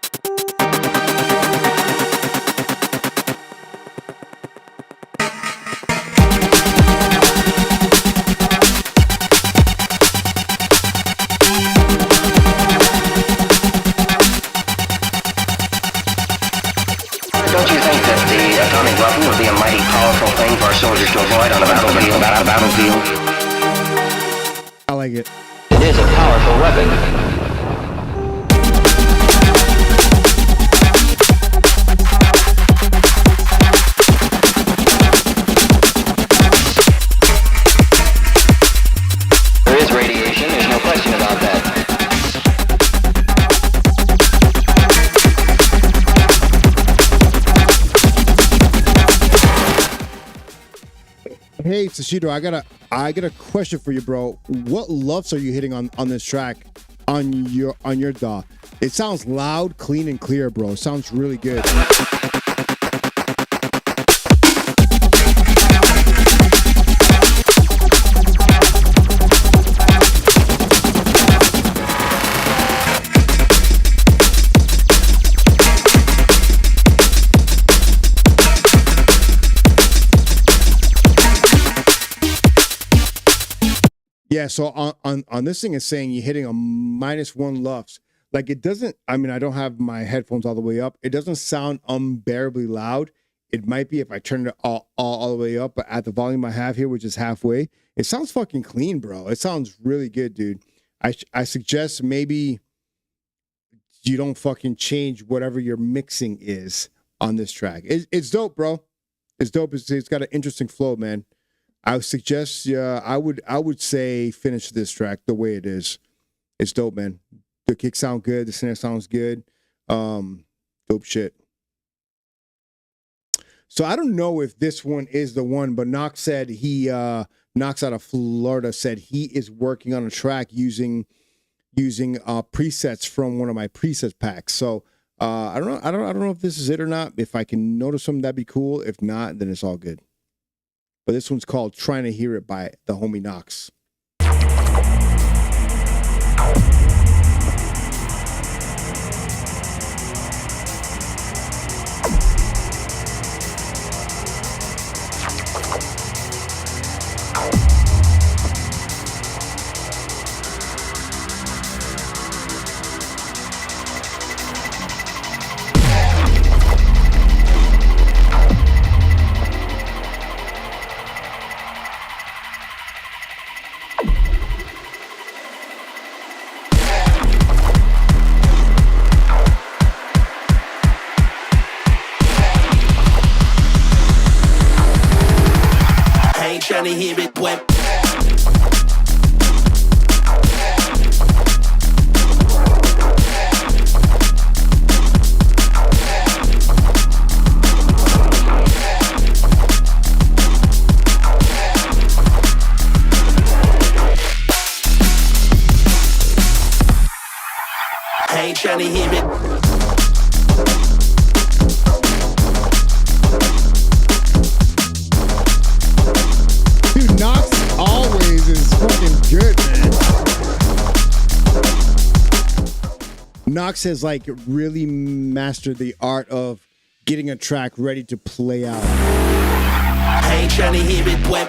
Don't you think that the atomic weapon would be a mighty powerful thing for our soldiers to avoid on a battlefield?
I like it.
It is a powerful weapon. There is radiation, there's no question about that.
Hey Sashido, I got a question for you, bro. What LUFs are you hitting on this track on your DAW? It sounds loud, clean, and clear, bro. It sounds really good. Yeah, so on this thing it's saying you're hitting a -1 LUFS. Like it doesn't, I mean, I don't have my headphones all the way up. It doesn't sound unbearably loud. It might be if I turn it all the way up, but at the volume I have here, which is halfway, it sounds fucking clean, bro. It sounds really good, dude. I suggest maybe you don't fucking change whatever your mixing is on this track. It's dope, bro. It's dope. It's got an interesting flow, man. I would suggest, I would say finish this track the way it is. It's dope, man. The kick sound good. The snare sounds good. Dope shit. So I don't know if this one is the one, but Knox said Knox out of Florida said he is working on a track using presets from one of my presets packs. So I don't know if this is it or not. If I can notice them, that'd be cool. If not, then it's all good. But this one's called Trying to Hear It by the homie Knox.
Johnny, hear it when. Hey, Johnny, hear it.
Dude, Knox always is fucking good, man. Knox has like really mastered the art of getting a track ready to play out.
Hey, Johnny, hear it when.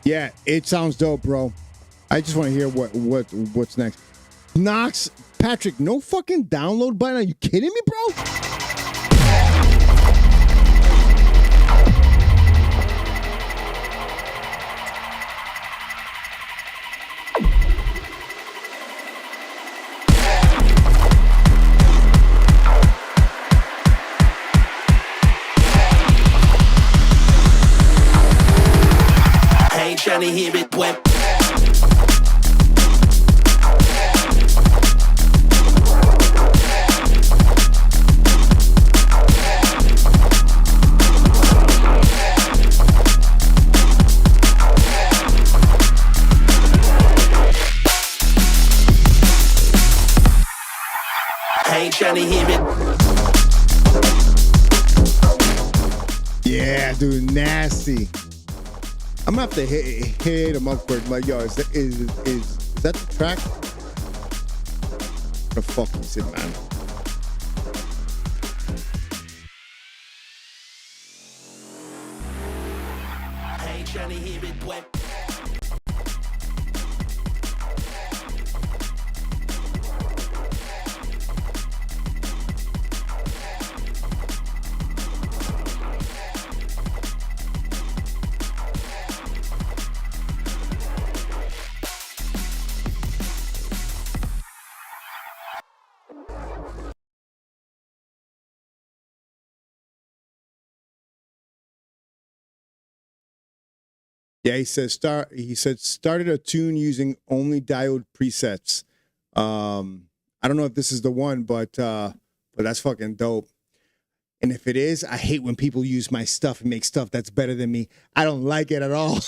Yeah, it sounds dope, bro. I just want to hear what's next. Knox, Patrick, no fucking download button. Are you kidding me, bro?
Johnny, hear it when. Hey, Johnny, hear it.
Yeah, dude, nasty. I'm gonna have to hit him up quick. Like, yo, is that the track? What the fuck is it, man?
Hey, Johnny, hear it when.
Yeah, he said started a tune using only diode presets. I don't know if this is the one, but that's fucking dope. And if it is, I hate when people use my stuff and make stuff that's better than me. I don't like it at all.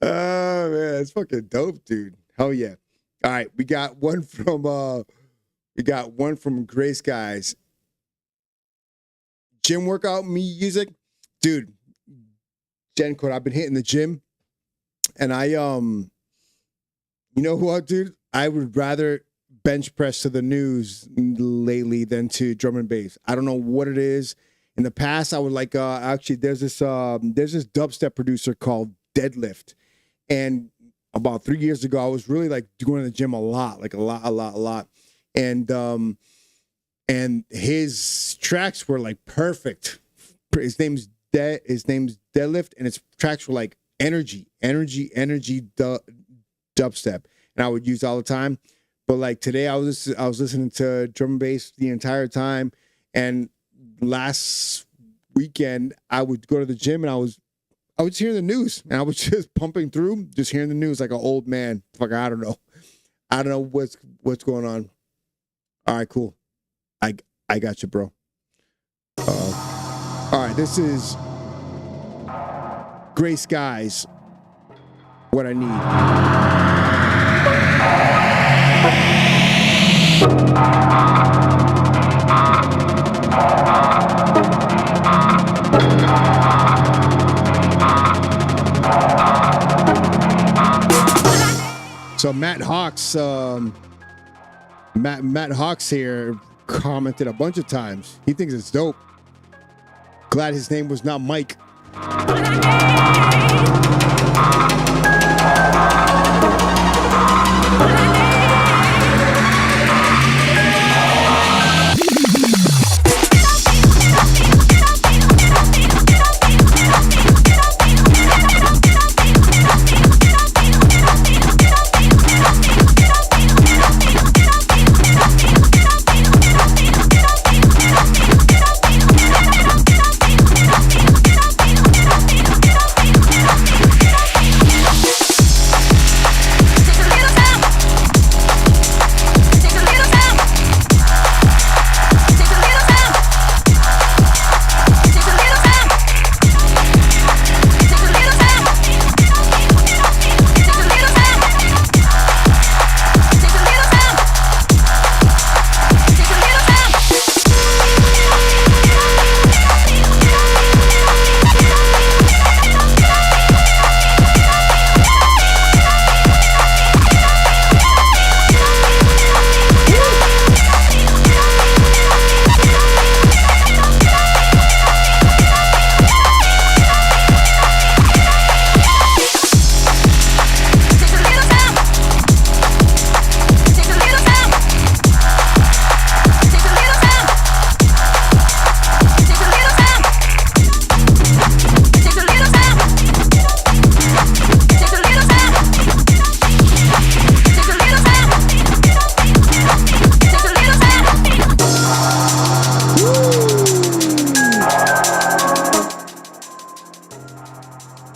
Oh man, that's fucking dope, dude. Hell yeah. All right, we got one from Grace Guys. Gym workout music. Dude, Gen Code, I've been hitting the gym, and I, you know what, dude? I would rather bench press to the news lately than to drum and bass. I don't know what it is. In the past, I would like, actually, there's this dubstep producer called Deadlift, and about 3 years ago, I was really like going to the gym a lot, and his tracks were like perfect. His name's Deadlift, and his tracks were like energy dubstep, and I would use all the time. But like today, I was listening to drum and bass the entire time, and last weekend I would go to the gym and I was hearing the news, and I was just pumping through, just hearing the news like an old man. Fuck, I don't know what's going on. All right, cool. I got you, bro. All right, this is Gray Skies, What I Need. So Matt Hawks here commented a bunch of times. He thinks it's dope. Glad his name was not Mike.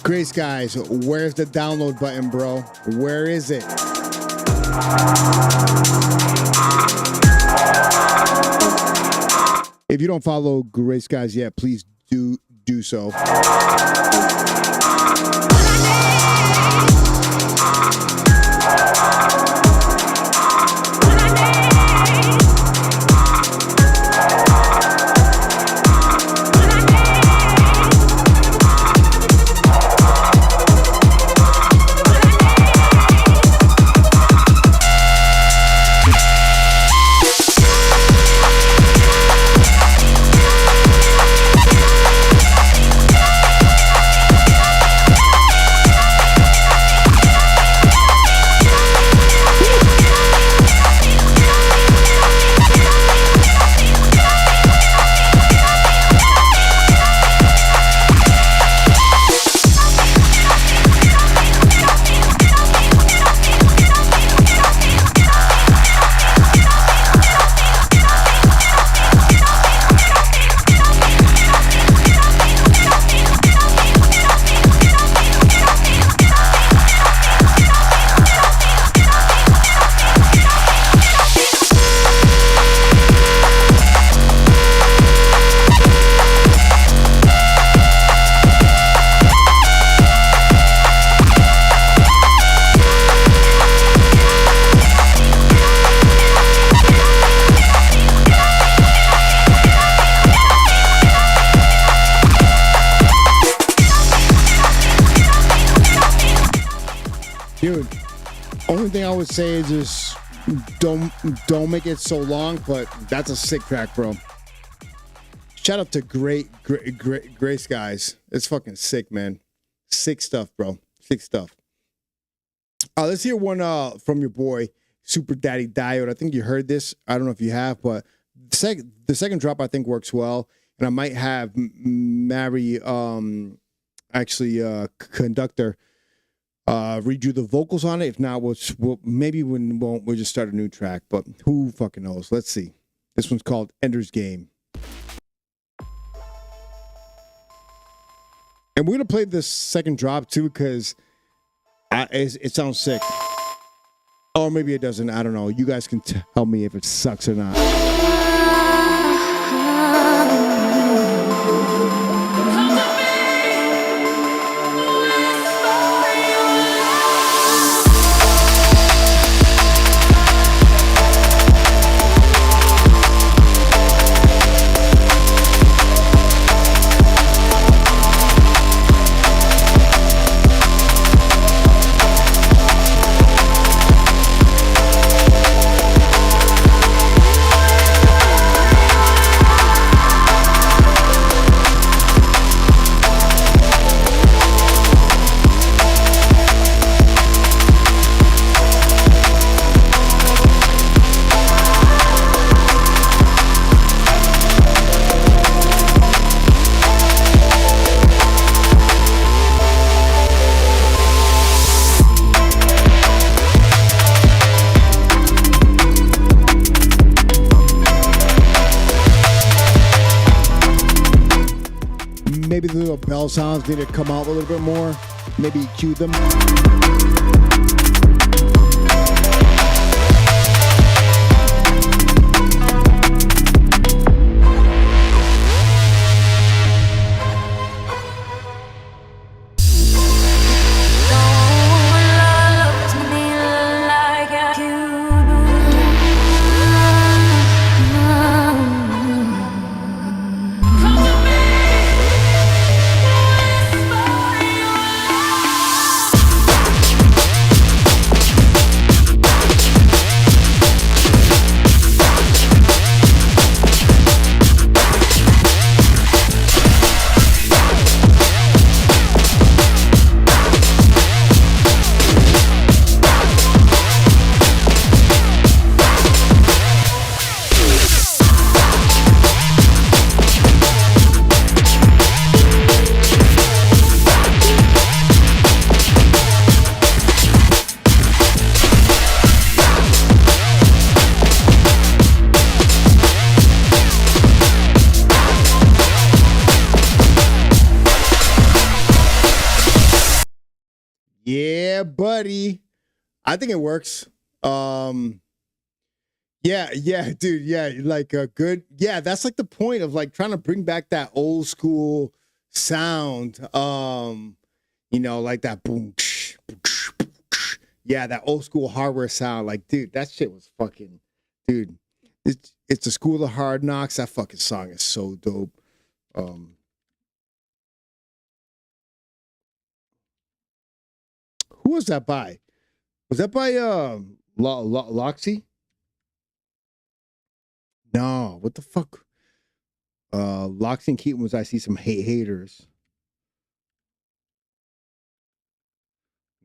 Gray Skies, where's the download button, bro? Where is it? If you don't follow Gray Skies yet, please do so. Dude, only thing I would say is just don't make it so long, but that's a sick track, bro. Shout out to Gray Skies. It's fucking sick, man. Sick stuff, bro. Sick stuff. Let's hear one from your boy, Super Daddy Diode. I think you heard this. I don't know if you have, but the second drop I think works well. And I might have Mary, Conductor, redo the vocals on it. If not, we'll just start a new track. But who fucking knows? Let's see. This one's called Ender's Game. And we're gonna play this second drop too because it sounds sick. Or maybe it doesn't. I don't know. You guys can tell me if it sucks or not. little bell sounds need to come out a little bit more. Maybe cue them. Yeah, buddy. I think it works. Yeah, dude. Yeah, like a good. Yeah, that's like the point of like trying to bring back that old school sound. You know, like that boom. Yeah, that old school hardware sound. Like, dude, that shit was fucking, dude. It's the School of Hard Knocks. That fucking song is so dope. Who was that by? Was that by Loxy? No, what the fuck? Loxy and Keaton was I See Some Haters.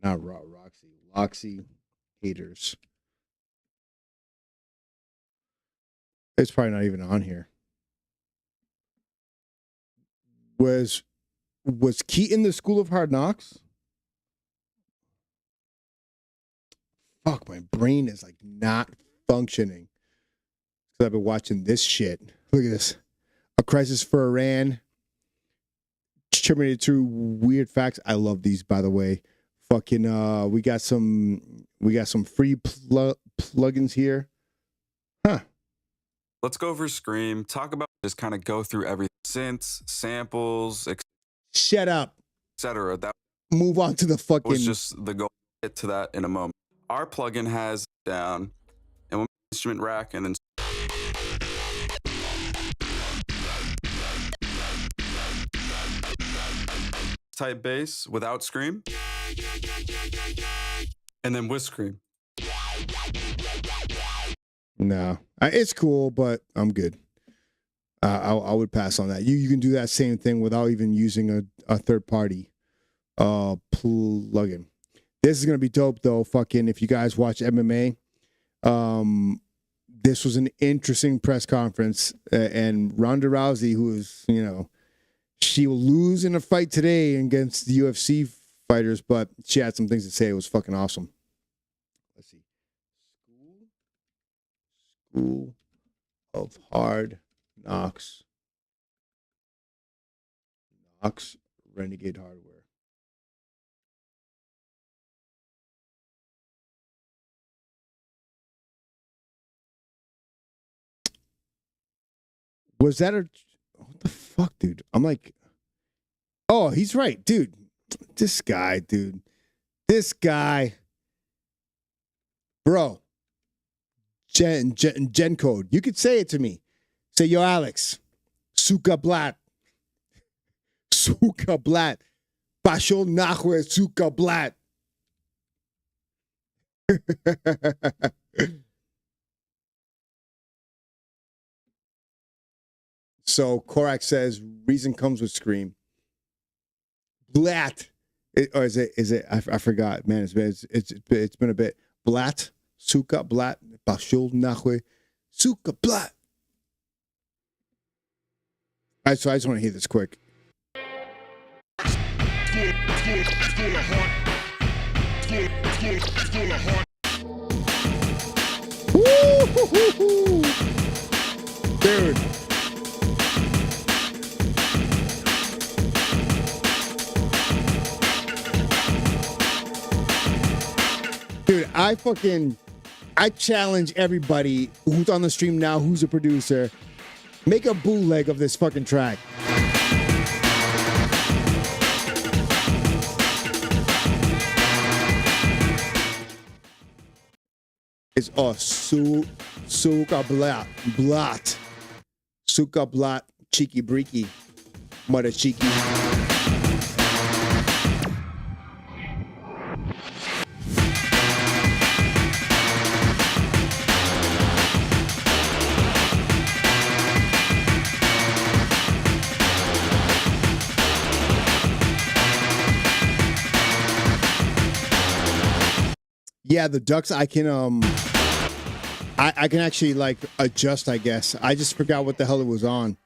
Not Roxy. Loxy Haters. It's probably not even on here. Was Keaton the School of Hard Knocks? Fuck, my brain is like not functioning. Because I've been watching this shit. Look at this. A Crisis for Iran. Terminated through Weird Facts. I love these, by the way. Fucking we got some free plugins here. Huh.
Let's go over Scream. Talk about just kind of go through everything. Synths, samples,
shut up.
Etc. That
move on to the fucking
was just the goal. Get to that in a moment. Our plugin has down and one instrument rack and then type bass without Scream and then with Scream.
No, it's cool, but I'm good. I would pass on that. You can do that same thing without even using a third party plugin. This is gonna be dope though. Fucking if you guys watch MMA, this was an interesting press conference, and Ronda Rousey, who is, you know, she will lose in a fight today against the UFC fighters, but she had some things to say. It was fucking awesome. Let's see. School of Hard Knocks. Renegade Hardware. Was that a... What the fuck, dude? I'm like... Oh, he's right, dude. This guy, dude. This guy. Bro. Gen code. You could say it to me. Say, yo, Alex. Suka blat. Suka blat. Pashol nachwe suka blat. So Korak says reason comes with Scream. Blat. Or is it I forgot, man. It's been a bit. Blat. Suka blat. Pashol nachwe suka blat. All right, so I just want to hear this quick. Woo-hoo-hoo-hoo. Dude. I challenge everybody who's on the stream now, who's a producer, make a bootleg of this fucking track. It's Suka Blat, Cheeky Breaky, Mother Cheeky. Yeah, the ducks I can I can actually like adjust, I guess. I just forgot what the hell it was on.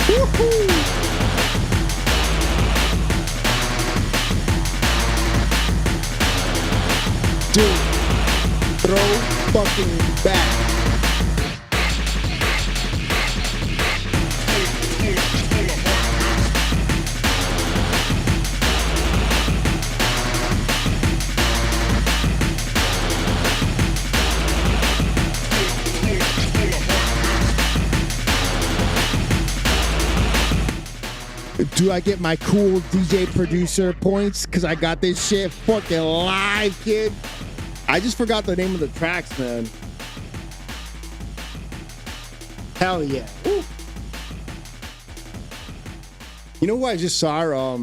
Woohoo! Dude, throw fucking back. Do I get my cool DJ producer points? Because I got this shit fucking live, kid. I just forgot the name of the tracks, man. Hell yeah. Woo. You know what I just saw?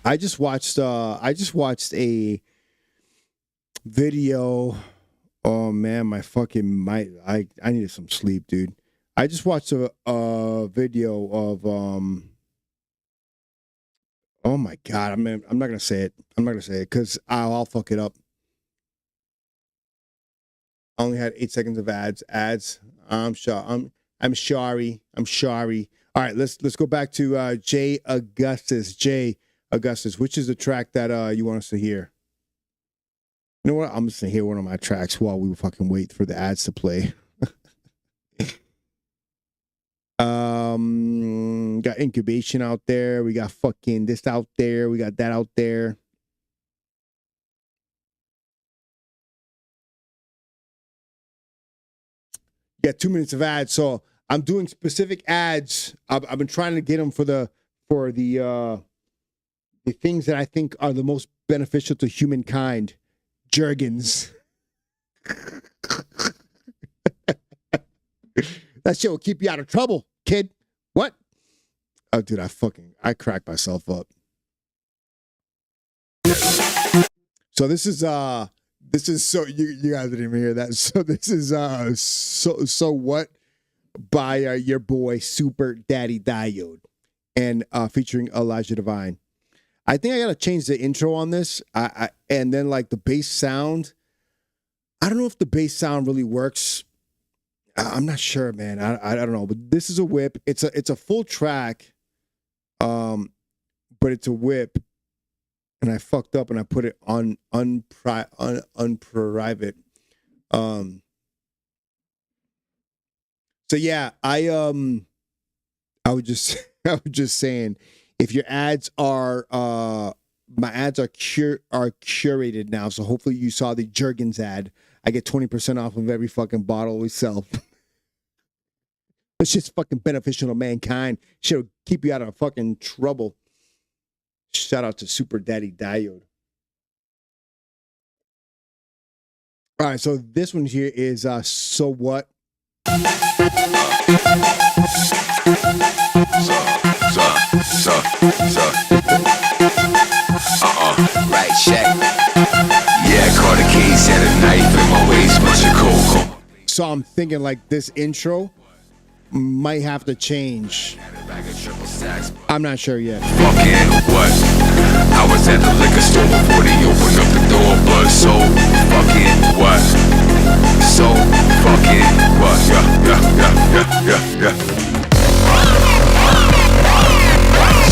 I just watched a video. Oh man, I needed some sleep, dude. I just watched a video of oh my god, I'm not gonna say it. I'm not gonna say it because I'll fuck it up. I only had 8 seconds of ads. I'm sorry. I'm sorry. All right, let's go back to Jay Augustus. Jay Augustus, which is the track that you want us to hear? You know what? I'm just gonna hear one of my tracks while we fucking wait for the ads to play. Got incubation out there. We got fucking this out there. We got that out there. Yeah, 2 minutes of ads. So I'm doing specific ads. I've been trying to get them for the things that I think are the most beneficial to humankind. Jergens. That shit will keep you out of trouble, kid. What? Oh, dude, I cracked myself up. So this is so you guys didn't even hear that. So this is so what by your boy Super Daddy Diode and featuring Elijah Divine. I think I gotta change the intro on this. And then like the bass sound. I don't know if the bass sound really works. I'm not sure, man. I don't know, but this is a whip. It's a full track, but it's a whip, and I fucked up and I put it on unprivate. So yeah, I was just saying, if your ads are my ads are curated now, so hopefully you saw the Jergens ad. I get 20% off of every fucking bottle we sell. It's just fucking beneficial to mankind. Should keep you out of fucking trouble. Shout out to Super Daddy Diode. All right, so this one here is So What?
Right, check. Yeah, caught a case, had a knife in my waist, bunch of coke.
So I'm thinking like this intro might have to change. I'm not sure yet.
Fucking what? I was at the liquor store before they opened up the door, but so fucking what? So fucking what? Yeah.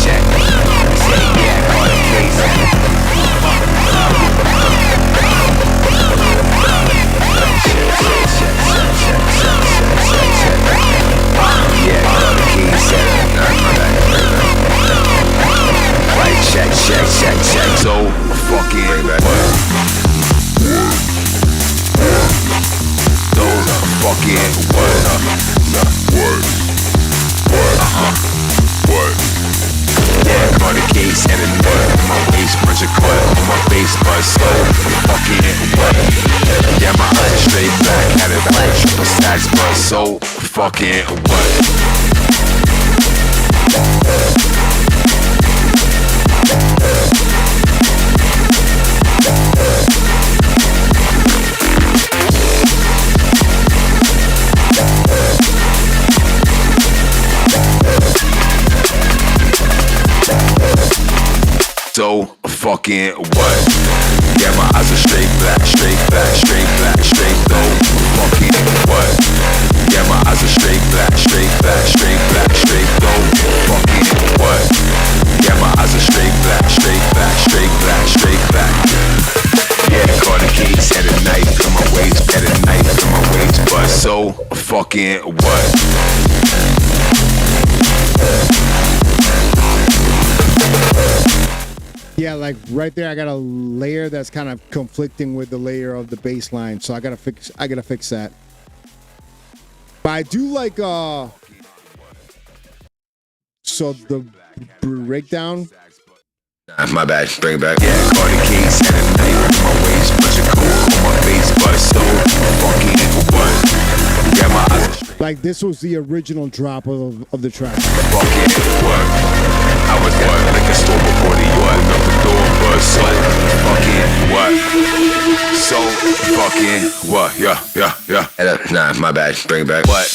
Check. Say yeah, caught a case. Yeah, fucking what? What? Yeah, caught a case and a nut on my waist, bunch of cut on my face, but so fucking what? Yeah, my eyes are straight back, had it out triple stacks, but so fucking what? So fucking what? Yeah, my eyes are straight black, straight black, straight black, straight though. Fucking what? Yeah, my eyes are straight black, straight black, straight black, straight though. Fucking what? Yeah, my eyes are straight black, straight black, straight black, straight black. Yeah, caught a case, had a knife in my waist, had a knife in my waist, but so fucking what?
Yeah, like right there, I got a layer that's kind of conflicting with the layer of the bass line, so I gotta fix that. But I do like so the breakdown.
My bad, bring it back. Yeah, caught a case, had a knife in my waist, bunch of coke on my face, but so fucking what? Yeah, my eyes.
Like this was the original drop of the track.
Fucking what? I was what? Like a store before the yard, up the door, but so fucking what? So fucking what? Yeah. Nah, my bad. Bring it back. What?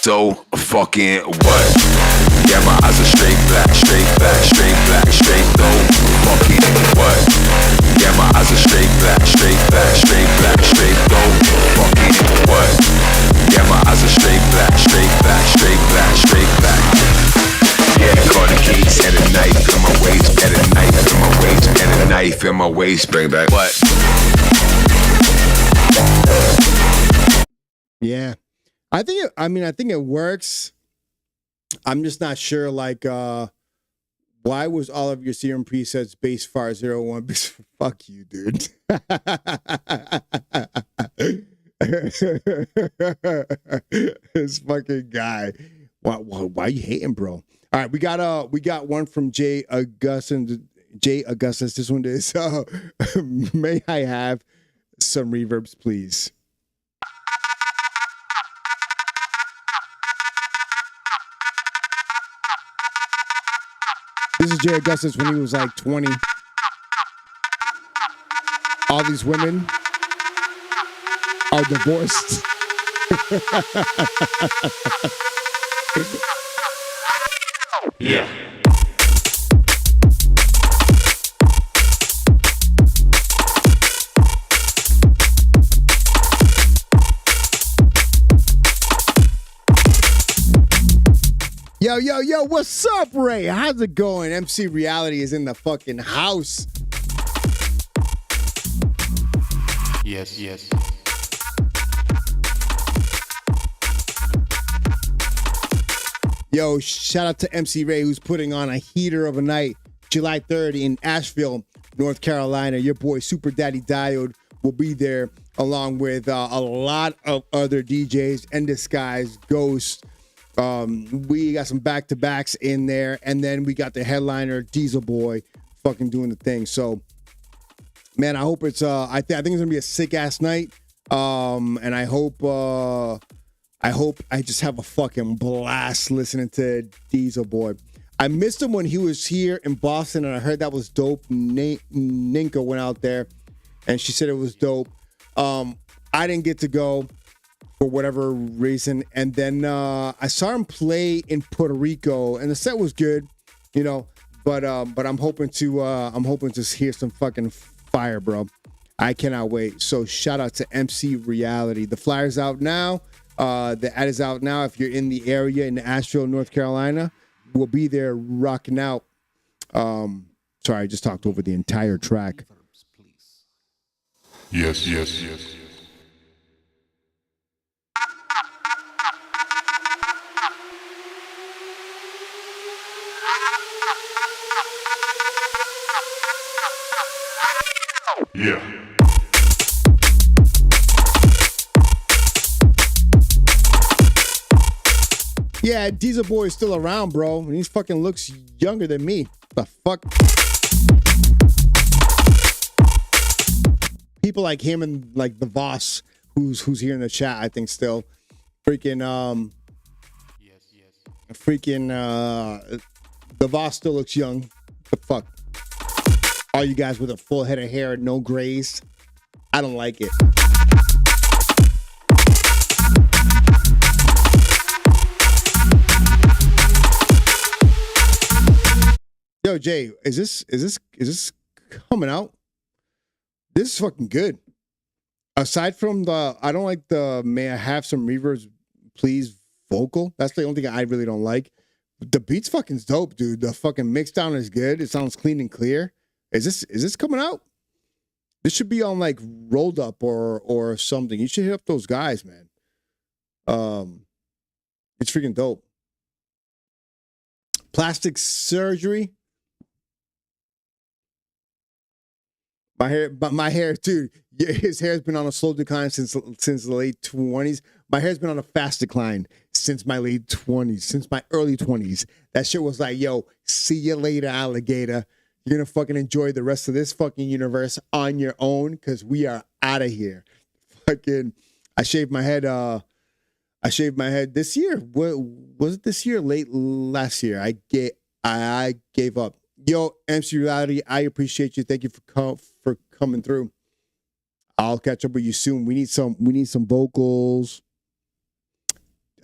So fucking what? Yeah, my eyes are straight black, straight black, straight black, straight though. Fucking what? Yeah, my eyes are straight black, straight black, straight black, straight though. Fucking what? Yeah, my eyes are straight black, straight black, straight black, straight black. Yeah, caught a case, had a knife in my waist, had a knife in my waist, had a knife in my waist. Bring it back. What?
Yeah. I think it works. I'm just not sure, like, why was all of your Serum presets bass far 01? Fuck you, dude. This fucking guy. Why are you hating, bro? All right, we got one from Jay Augustus. This one is may I have some reverbs, please? This is Jay Augustus when he was like 20. All these women are divorced.
Yeah.
Yo, what's up, Ray? How's it going? MC Reality is in the fucking house.
Yes.
Yo, shout out to MC Ray, who's putting on a heater of a night, July 3rd in Asheville, North Carolina. Your boy Super Daddy Diode will be there, along with a lot of other DJs, Endless Skies, Ghost. We got some back-to-backs in there, and then we got the headliner Diesel Boy fucking doing the thing. So, man, I hope it's I think it's gonna be a sick ass night. And I hope I just have a fucking blast listening to Diesel Boy. I missed him when he was here in Boston, and I heard that was dope. Ninka went out there, and she said it was dope. I didn't get to go for whatever reason, and then I saw him play in Puerto Rico, and the set was good, you know. But I'm hoping to hear some fucking fire, bro. I cannot wait. So shout out to MC Reality. The flyer's out now. The ad is out now. If you're in the area in Asheville, North Carolina, we'll be there rocking out. Sorry, I just talked over the entire track.
Yes, yes, yes. Yeah.
Yeah, Diesel Boy is still around, bro. And he fucking looks younger than me. The fuck? People like him and like the Voss, who's here in the chat, I think still. Freaking the Voss still looks young. The fuck? All you guys with a full head of hair, no grays. I don't like it. Yo, Jay, is this coming out? This is fucking good. Aside from the, I don't like the may I have some reverbs, please vocal. That's the only thing I really don't like. The beat's fucking dope, dude. The fucking mix down is good. It sounds clean and clear. Is this coming out? This should be on like Rolled Up or something. You should hit up those guys, man. It's freaking dope. Plastic surgery. My hair, dude. His hair's been on a slow decline since the late 20s. My hair's been on a fast decline since my late 20s, since my early 20s. That shit was like, yo, see you later, alligator. You're gonna fucking enjoy the rest of this fucking universe on your own, because we are out of here. Fucking, I shaved my head. I shaved my head this year. What was it? This year? Late last year. I gave up. Yo, MC Reality, I appreciate you. Thank you for coming through. I'll catch up with you soon. We need some vocals.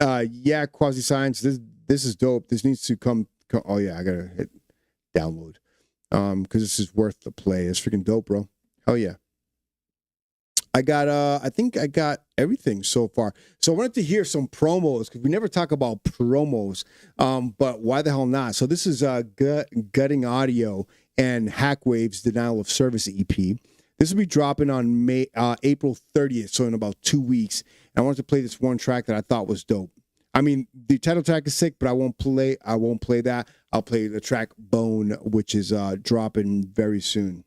Yeah, Quasi Science. This is dope. This needs to come. Oh yeah, I gotta hit download. Because this is worth the play. It's freaking dope, bro. Hell yeah. I think I got everything so far. So I wanted to hear some promos, because we never talk about promos. But why the hell not? So this is Gutting Audio and Hackwave's Denial of Service EP. This will be dropping on April 30th, so in about 2 weeks. And I wanted to play this one track that I thought was dope. I mean, the title track is sick, but I won't play that. I'll play the track Bone, which is dropping very soon.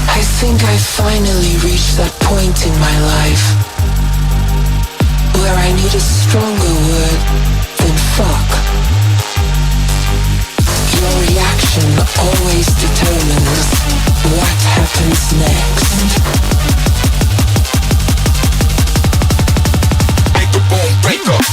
I think I finally reached that point in my life where I need a stronger word than fuck. Your reaction always determines what happens next.
Make the bone break up.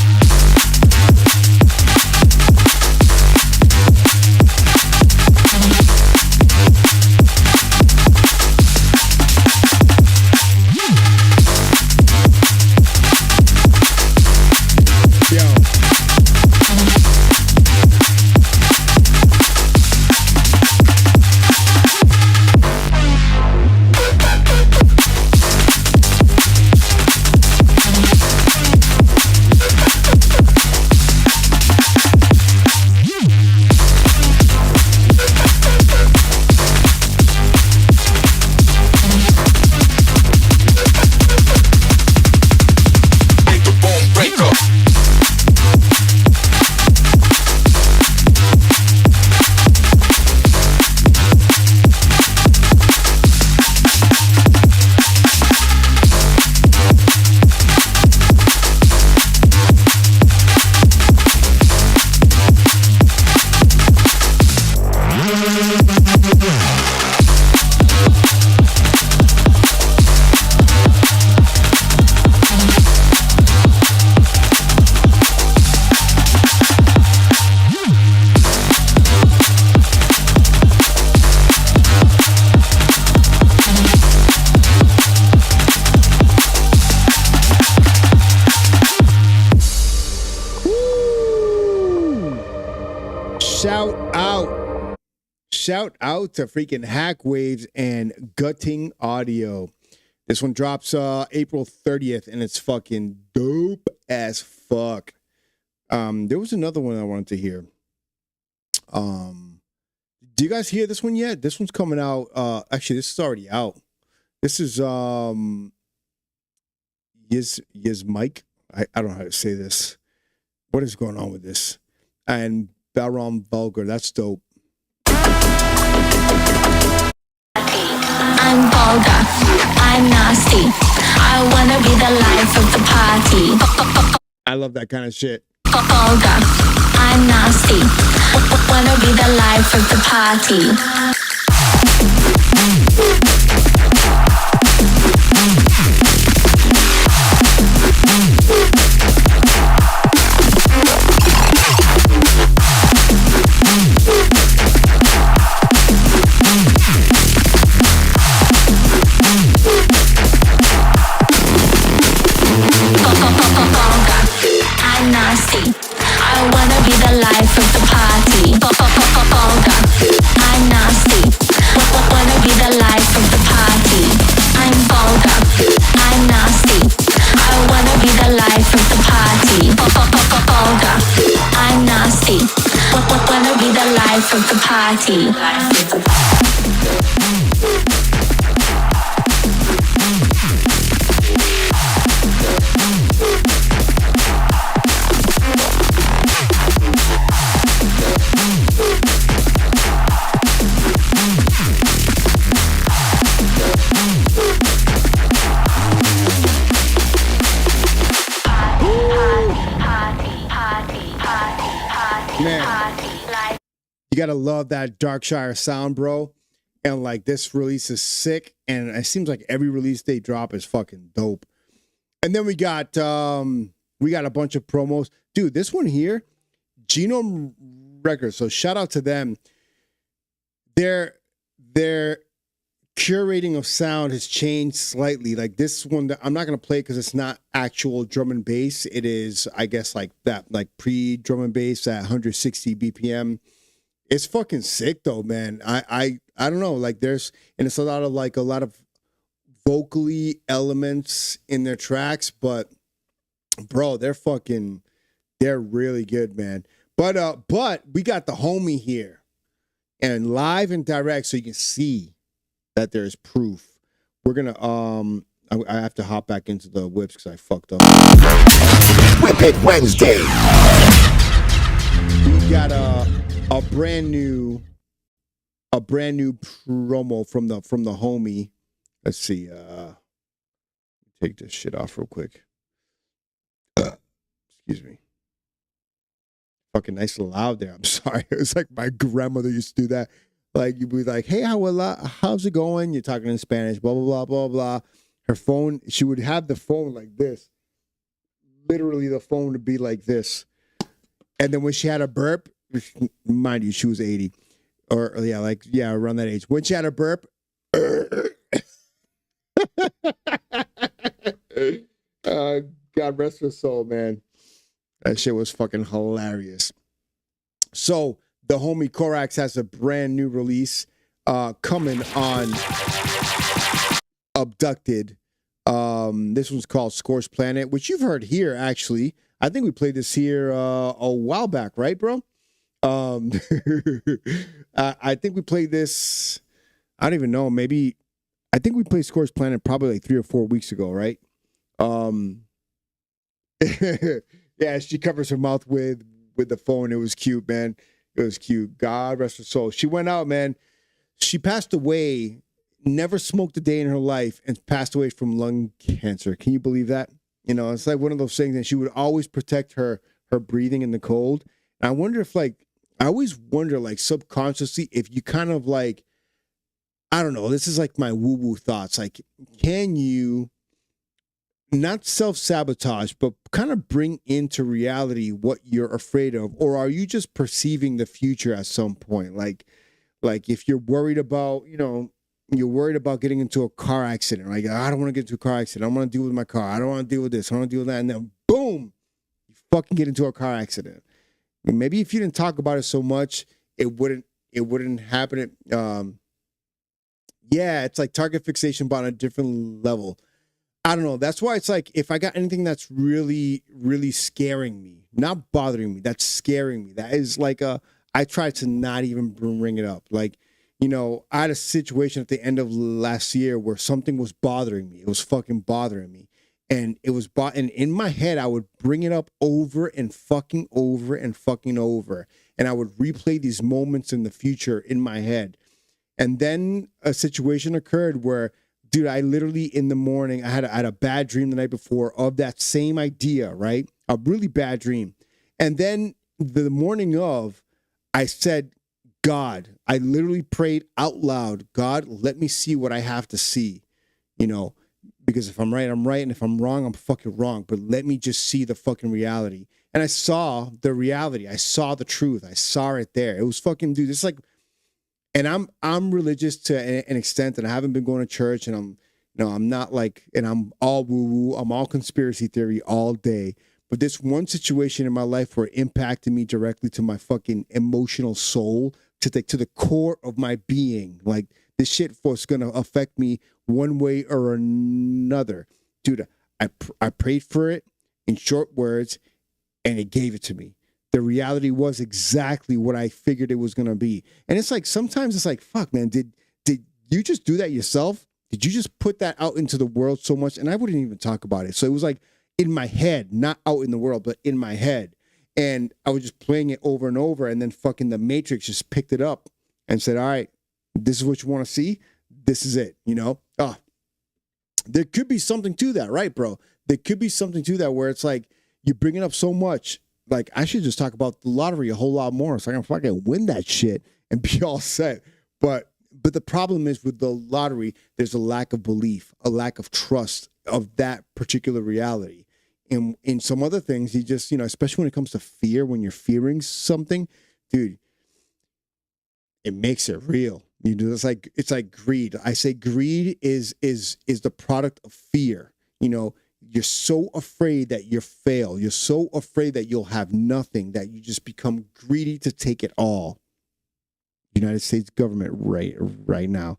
Shout out to freaking Hackwaves and Gutting Audio. This one drops April 30th, and it's fucking dope as fuck. There was another one I wanted to hear. Do you guys hear this one yet? This one's coming out. Actually, this is already out. This is Mic. I don't know how to say this. What is going on with this? And Baron Vulgar. That's dope.
I'm vulgar, I'm nasty, I wanna be the life of the party.
I love that kind of shit.
Vulgar, I'm nasty, wanna be the life of the party. I'm nasty. I wanna be the life of the party. Vulgar. I'm nasty. Wanna be the life of the party. I'm vulgar. I'm nasty. I wanna be the life of the party. Vulgar. I'm nasty. Wanna be the life of the party.
Man, you gotta love that Darkshire sound, bro. And like this release is sick, and it seems like every release they drop is fucking dope. And then we got a bunch of promos, dude. This one here, Genome Records. So shout out to them. Their curating of sound has changed slightly. Like this one, I'm not gonna play because it's not actual drum and bass. It is, I guess, like that, like pre drum and bass at 160 BPM. It's fucking sick though, man. I don't know. Like there's, and it's a lot of vocally elements in their tracks, but bro, they're really good, man. But we got the homie here, and live and direct, so you can see that there's proof. We're gonna I have to hop back into the whips because I fucked up.
Whip It Wednesday.
We got a brand new promo from the homie. Let's see. Take this shit off real quick. Excuse me. Fucking nice and loud there. I'm sorry. It was like my grandmother used to do that. Like you'd be like, "Hey, how's it going?" You're talking in Spanish, blah blah blah blah blah. Her phone, she would have the phone like this. Literally, the phone would be like this. And then when she had a burp, mind you, she was 80, or around that age. When she had a burp, God rest her soul, man. That shit was fucking hilarious. So the homie Korax has a brand new release coming on Abducted. This one's called Scorched Planet, which you've heard here, actually. I think we played this here a while back, right, bro? I think we played this, I don't even know, maybe, I think we played Scorched Planet probably like 3 or 4 weeks ago, right? Yeah, she covers her mouth with the phone. It was cute, man. It was cute. God rest her soul. She went out, man. She passed away, never smoked a day in her life, and passed away from lung cancer. Can you believe that? You know, it's like one of those things that she would always protect her breathing in the cold. And I wonder if, like, I always wonder, like, subconsciously, if you kind of, like, I don't know, this is like my woo-woo thoughts. Like, can you not self-sabotage, but kind of bring into reality what you're afraid of? Or are you just perceiving the future at some point? Like if you're worried about, you know, you're worried about getting into a car accident, right? I don't want to get into a car accident. I don't want to deal with my car. I don't want to deal with this. I don't want to deal with that. And then boom, you fucking get into a car accident. And maybe if you didn't talk about it so much, it wouldn't happen. Yeah, it's like target fixation, but on a different level. I don't know. That's why it's like if I got anything that's really, really scaring me, not bothering me, that's scaring me. That is like I try to not even bring it up. Like, you know, I had a situation at the end of last year where something was bothering me. It was fucking bothering me. And it was and in my head, I would bring it up over and fucking over and fucking over. And I would replay these moments in the future in my head. And then a situation occurred where, dude, I literally in the morning, I had a bad dream the night before of that same idea, right? A really bad dream. And then the morning of, I said, God, I literally prayed out loud, God, let me see what I have to see, you know, because if I'm right, I'm right. And if I'm wrong, I'm fucking wrong. But let me just see the fucking reality. And I saw the reality. I saw the truth. I saw it there. It was fucking, dude, it's like, and I'm religious to an extent, and I haven't been going to church, and I'm not like, and I'm all woo-woo. I'm all conspiracy theory all day. But this one situation in my life where it impacted me directly to my fucking emotional soul, to the core of my being. Like, this shit was going to affect me one way or another. Dude, I prayed for it in short words, and it gave it to me. The reality was exactly what I figured it was going to be. And it's like, sometimes it's like, fuck, man, did you just do that yourself? Did you just put that out into the world so much? And I wouldn't even talk about it. So it was like in my head, not out in the world, but in my head. And I was just playing it over and over. And then fucking the Matrix just picked it up and said, all right, this is what you want to see. This is it, you know? There could be something to that, right, bro? There could be something to that where it's like, you bring it up so much. Like, I should just talk about the lottery a whole lot more so I can fucking win that shit and be all set. But the problem is with the lottery, there's a lack of belief, a lack of trust of that particular reality. In some other things, you just, you know, especially when it comes to fear, when you're fearing something, dude, it makes it real. You know, it's like greed. I say greed is the product of fear. You know, you're so afraid that you'll fail. You're so afraid that you'll have nothing that you just become greedy to take it all. United States government right now,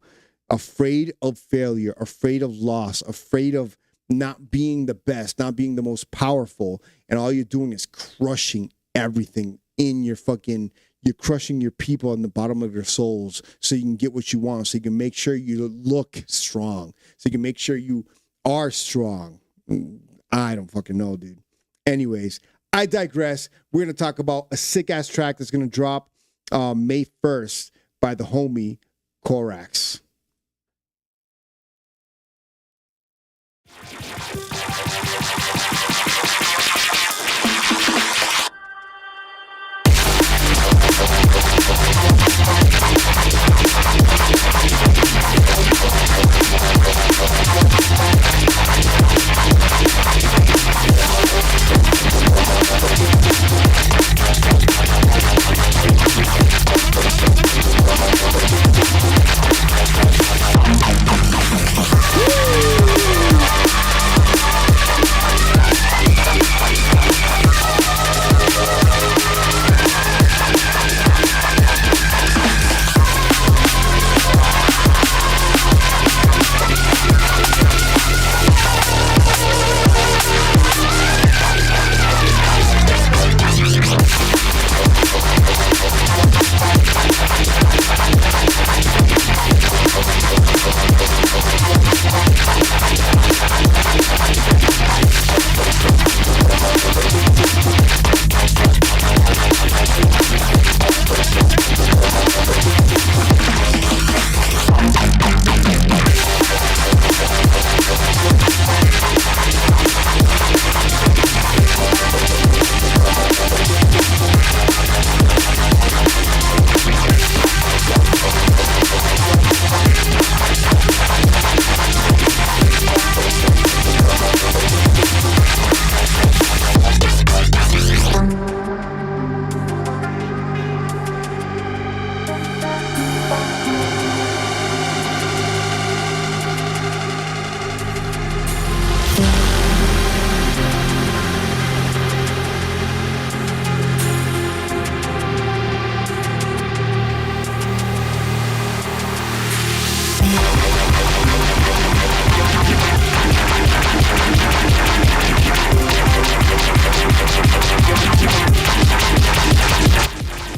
afraid of failure, afraid of loss, afraid of not being the best, not being the most powerful, and all you're doing is crushing everything in your fucking. You're crushing your people in the bottom of your souls so you can get what you want, so you can make sure you look strong, so you can make sure you are strong. I don't fucking know, dude. Anyways, I digress. We're going to talk about a sick-ass track that's going to drop May 1st by the homie Korax.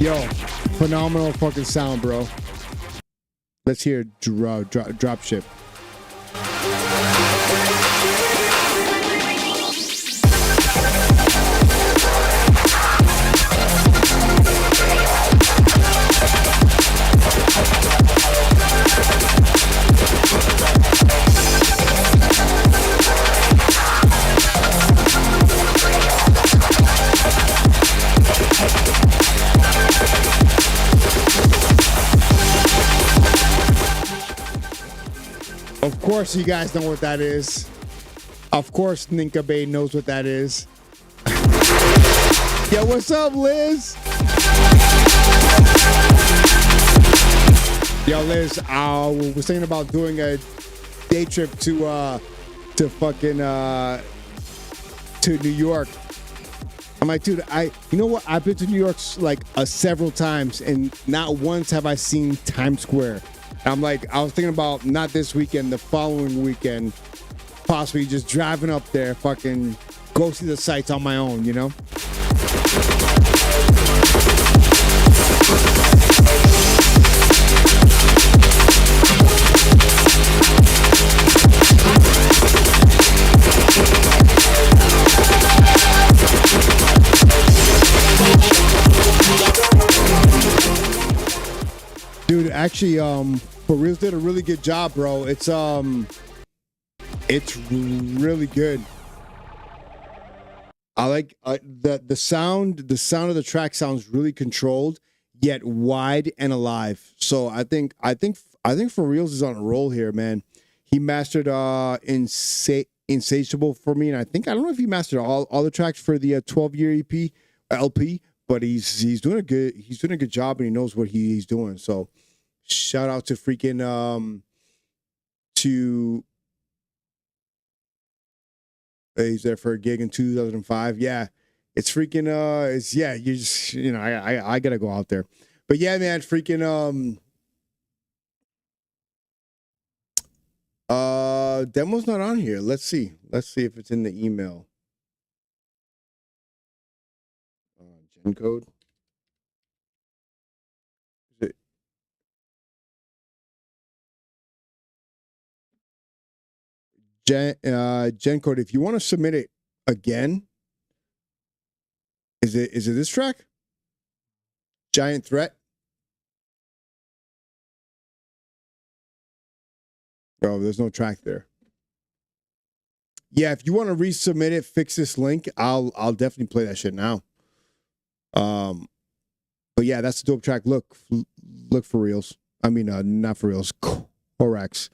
Yo, phenomenal fucking sound, bro. Let's hear drop ship. Of course, you guys know what that is. Of course, Ninka Bay knows what that is. Yo, what's up, Liz? Yo, Liz, I was thinking about doing a day trip to fucking to New York. I'm like, dude, you know what? I've been to New York like several times, and not once have I seen Times Square. I'm like, I was thinking about not this weekend, the following weekend, possibly just driving up there, fucking go see the sights on my own, you know? Dude, actually, For Reals did a really good job, bro. It's really good. I like the sound. The sound of the track sounds really controlled, yet wide and alive. So I think For Reals is on a roll here, man. He mastered Insatiable for me, and I don't know if he mastered all the tracks for the 12-year EP LP, but he's doing a good job, and he knows what he's doing. So shout out to freaking he's there for a gig in 2005. Yeah, it's freaking you just I gotta go out there. But yeah, man, freaking demo's not on here. Let's see if it's in the email. Gen code. Is it? Gen code. If you want to submit it again, is it this track? Giant Threat. Oh, there's no track there. Yeah, if you want to resubmit it, fix this link. I'll definitely play that shit now. But yeah, that's a dope track. Look For Reals. I mean, not For Reals. Corax.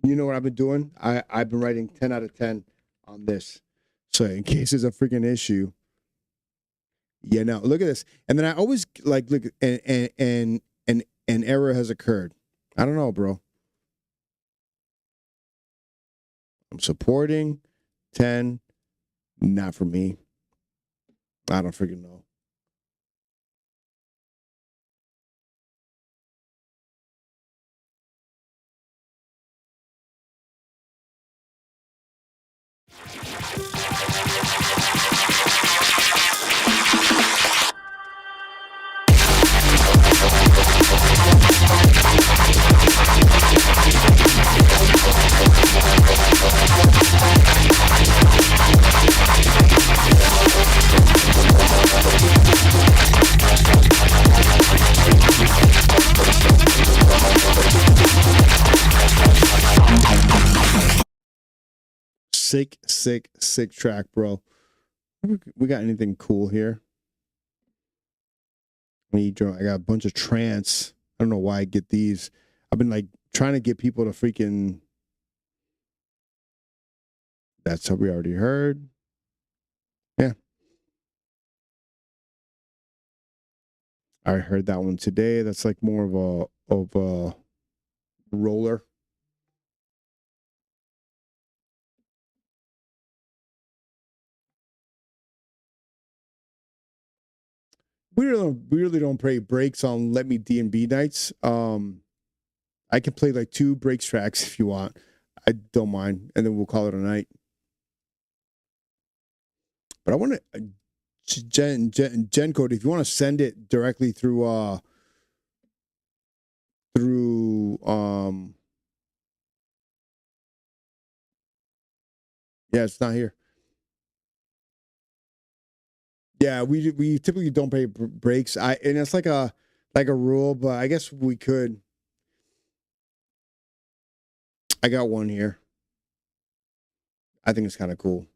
You know what I've been doing? I've been writing 10 out of 10 on this. So in case there's a freaking issue. Yeah, now look at this. And then I always like look and an error has occurred. I don't know, bro. I'm supporting 10. Not for me. I don't freaking know. Sick track, bro. We got anything cool here? I got a bunch of trance. I don't know why I get these. I've been like trying to get people to freaking. That's what we already heard. Yeah. I heard that one today. That's like more of a roller. We really don't play breaks on Let Me DNB nights. I can play like 2 breaks tracks if you want. I don't mind, and then we'll call it a night. But I want to gen code. If you want to send it directly through yeah, it's not here. Yeah, we typically don't pay breaks. And it's like a rule, but I guess we could. I got one here. I think it's kind of cool.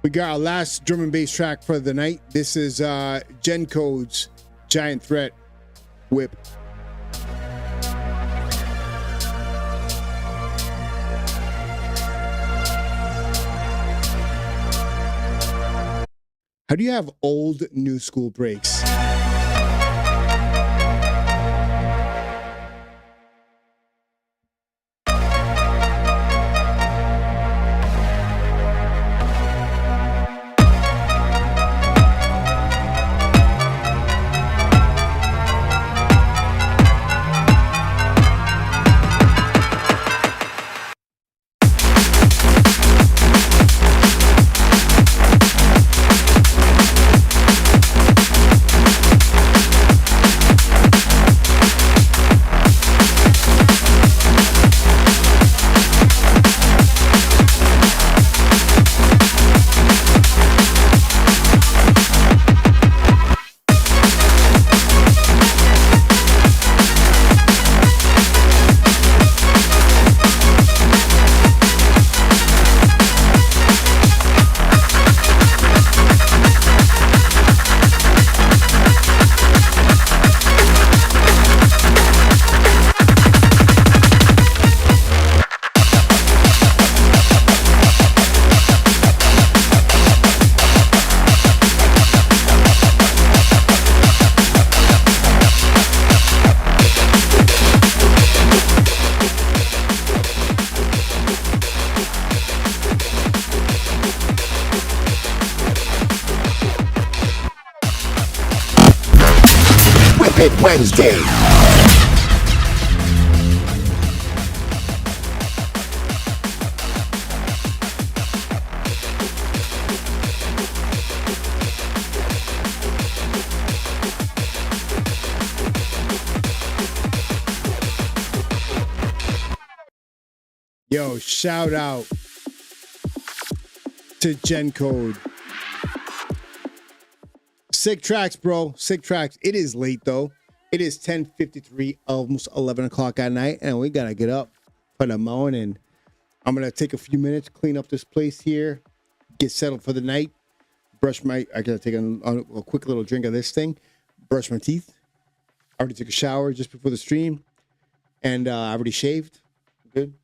We got our last drum and bass track for the night. This is Gen Code's Giant Threat WIP. How do you have old new school breaks?
Wednesday.
Yo, shout out to Gen Code. Sick tracks, bro. Sick tracks. It is late, though. It is 10:53, almost 11 o'clock at night, and we got to get up for the morning. I'm gonna take a few minutes, clean up this place here, get settled for the night, brush my. I gotta take a quick little drink of this thing, brush my teeth. I already took a shower just before the stream, and I already shaved. Good.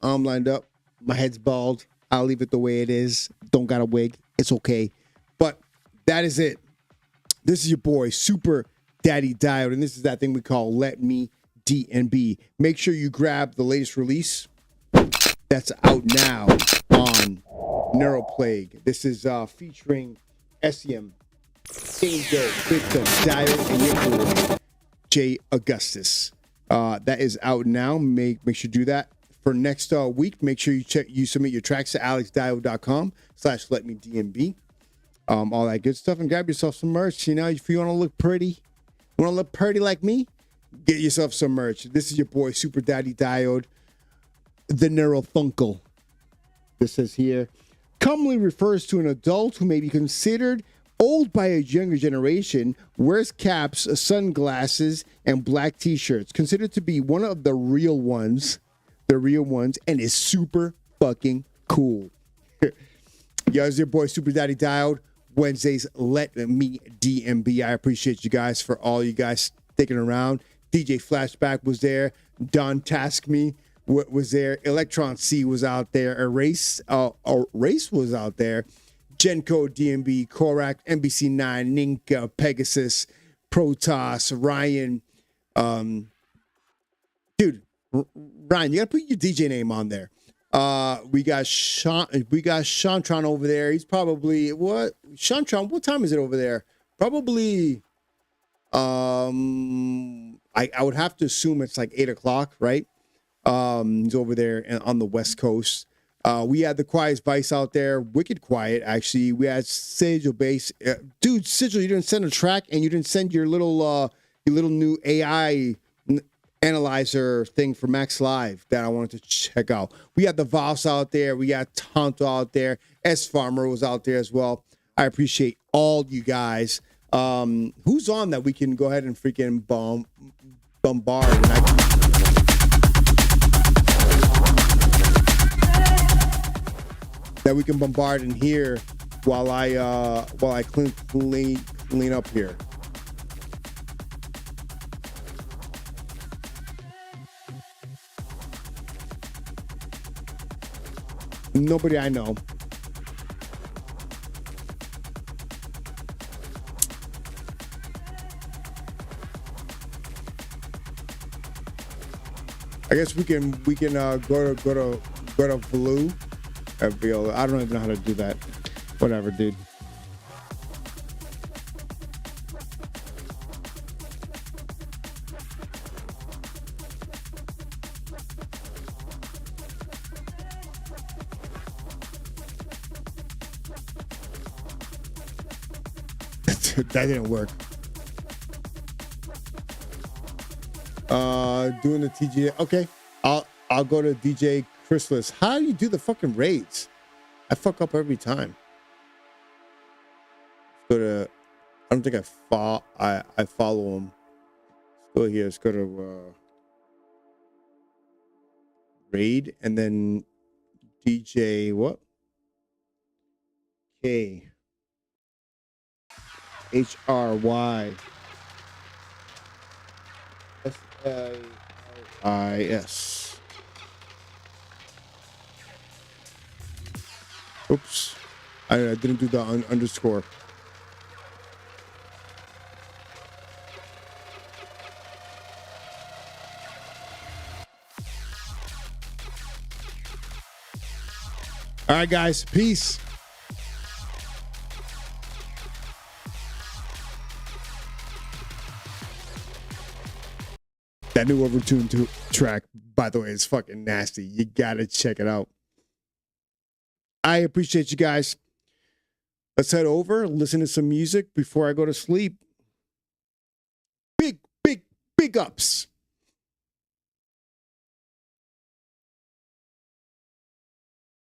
I'm lined up. My head's bald. I'll leave it the way it is. Don't got a wig. It's okay. But that is it. This is your boy, Super Daddy Diode, and this is that thing we call Let Me DNB. Make sure you grab the latest release that's out now on Neuroplague. This is featuring SEM, Danger, Victim, Diode, and your boy, J. Augustus. That is out now. Make sure you do that. For next week, make sure you submit your tracks to alexdiode.com/letmednb. All that good stuff, and grab yourself some merch. You know, if you want to look pretty, like me, get yourself some merch. This is your boy, Super Daddy Diode, the Neurofunkle. This says here, commonly refers to an adult who may be considered old by a younger generation, wears caps, sunglasses, and black t-shirts, considered to be one of the real ones, and is super fucking cool. Yo, it's your boy, Super Daddy Diode. Wednesdays, Let Me DNB. I appreciate you guys for all you guys sticking around. DJ Flashback was there. Don Task Me was there. Electron C was out there. Erase was out there. Genco, DNB, Korak, NBC9, Ninka, Pegasus, Protoss, Ryan. Dude, Ryan, you gotta put your DJ name on there. We got Shantron over there. He's probably Shantron, what time is it over there? Probably I would have to assume it's like 8 o'clock, right? He's over there and on the West Coast. We had the Quiet Vice out there, wicked quiet actually. We had Sigil Bass. Dude, Sigil, you didn't send a track and you didn't send your little new AI analyzer thing for Max Live that I wanted to check out. We had the Voss out there. We got Tonto out there. S Farmer was out there as well. I appreciate all you guys. Who's on that we can go ahead and freaking bombard? And that we can bombard in here while I clean up here. Nobody I know. I guess we can go to Blue. I don't even know how to do that. Whatever, dude. That didn't work. Doing the TGA. Okay, I'll go to DJ Chrysalis. How do you do the fucking raids? I fuck up every time. Go to. I don't think I follow him. Let's go here. Let's go to raid and then DJ what? K. HRY SLIS. Oops, I didn't do the underscore. All right, guys, peace. That new Overtune track, by the way, is fucking nasty. You gotta check it out. I appreciate you guys. Let's head over, listen to some music before I go to sleep. Big ups.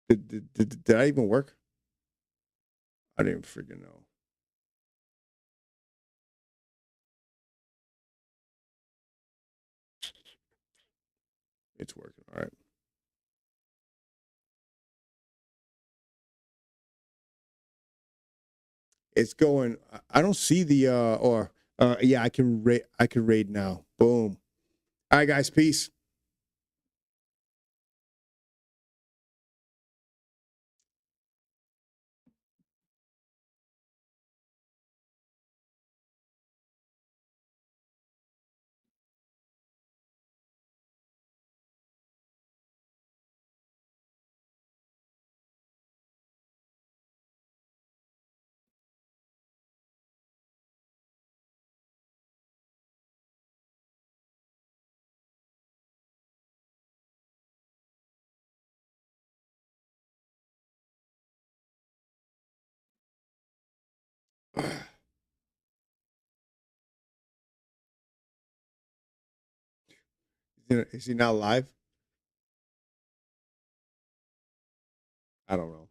Did I even work? I didn't freaking know. It's working. All right. It's going. I don't see the yeah, I can raid now. Boom. All right, guys. Peace. Is he not live? I don't know.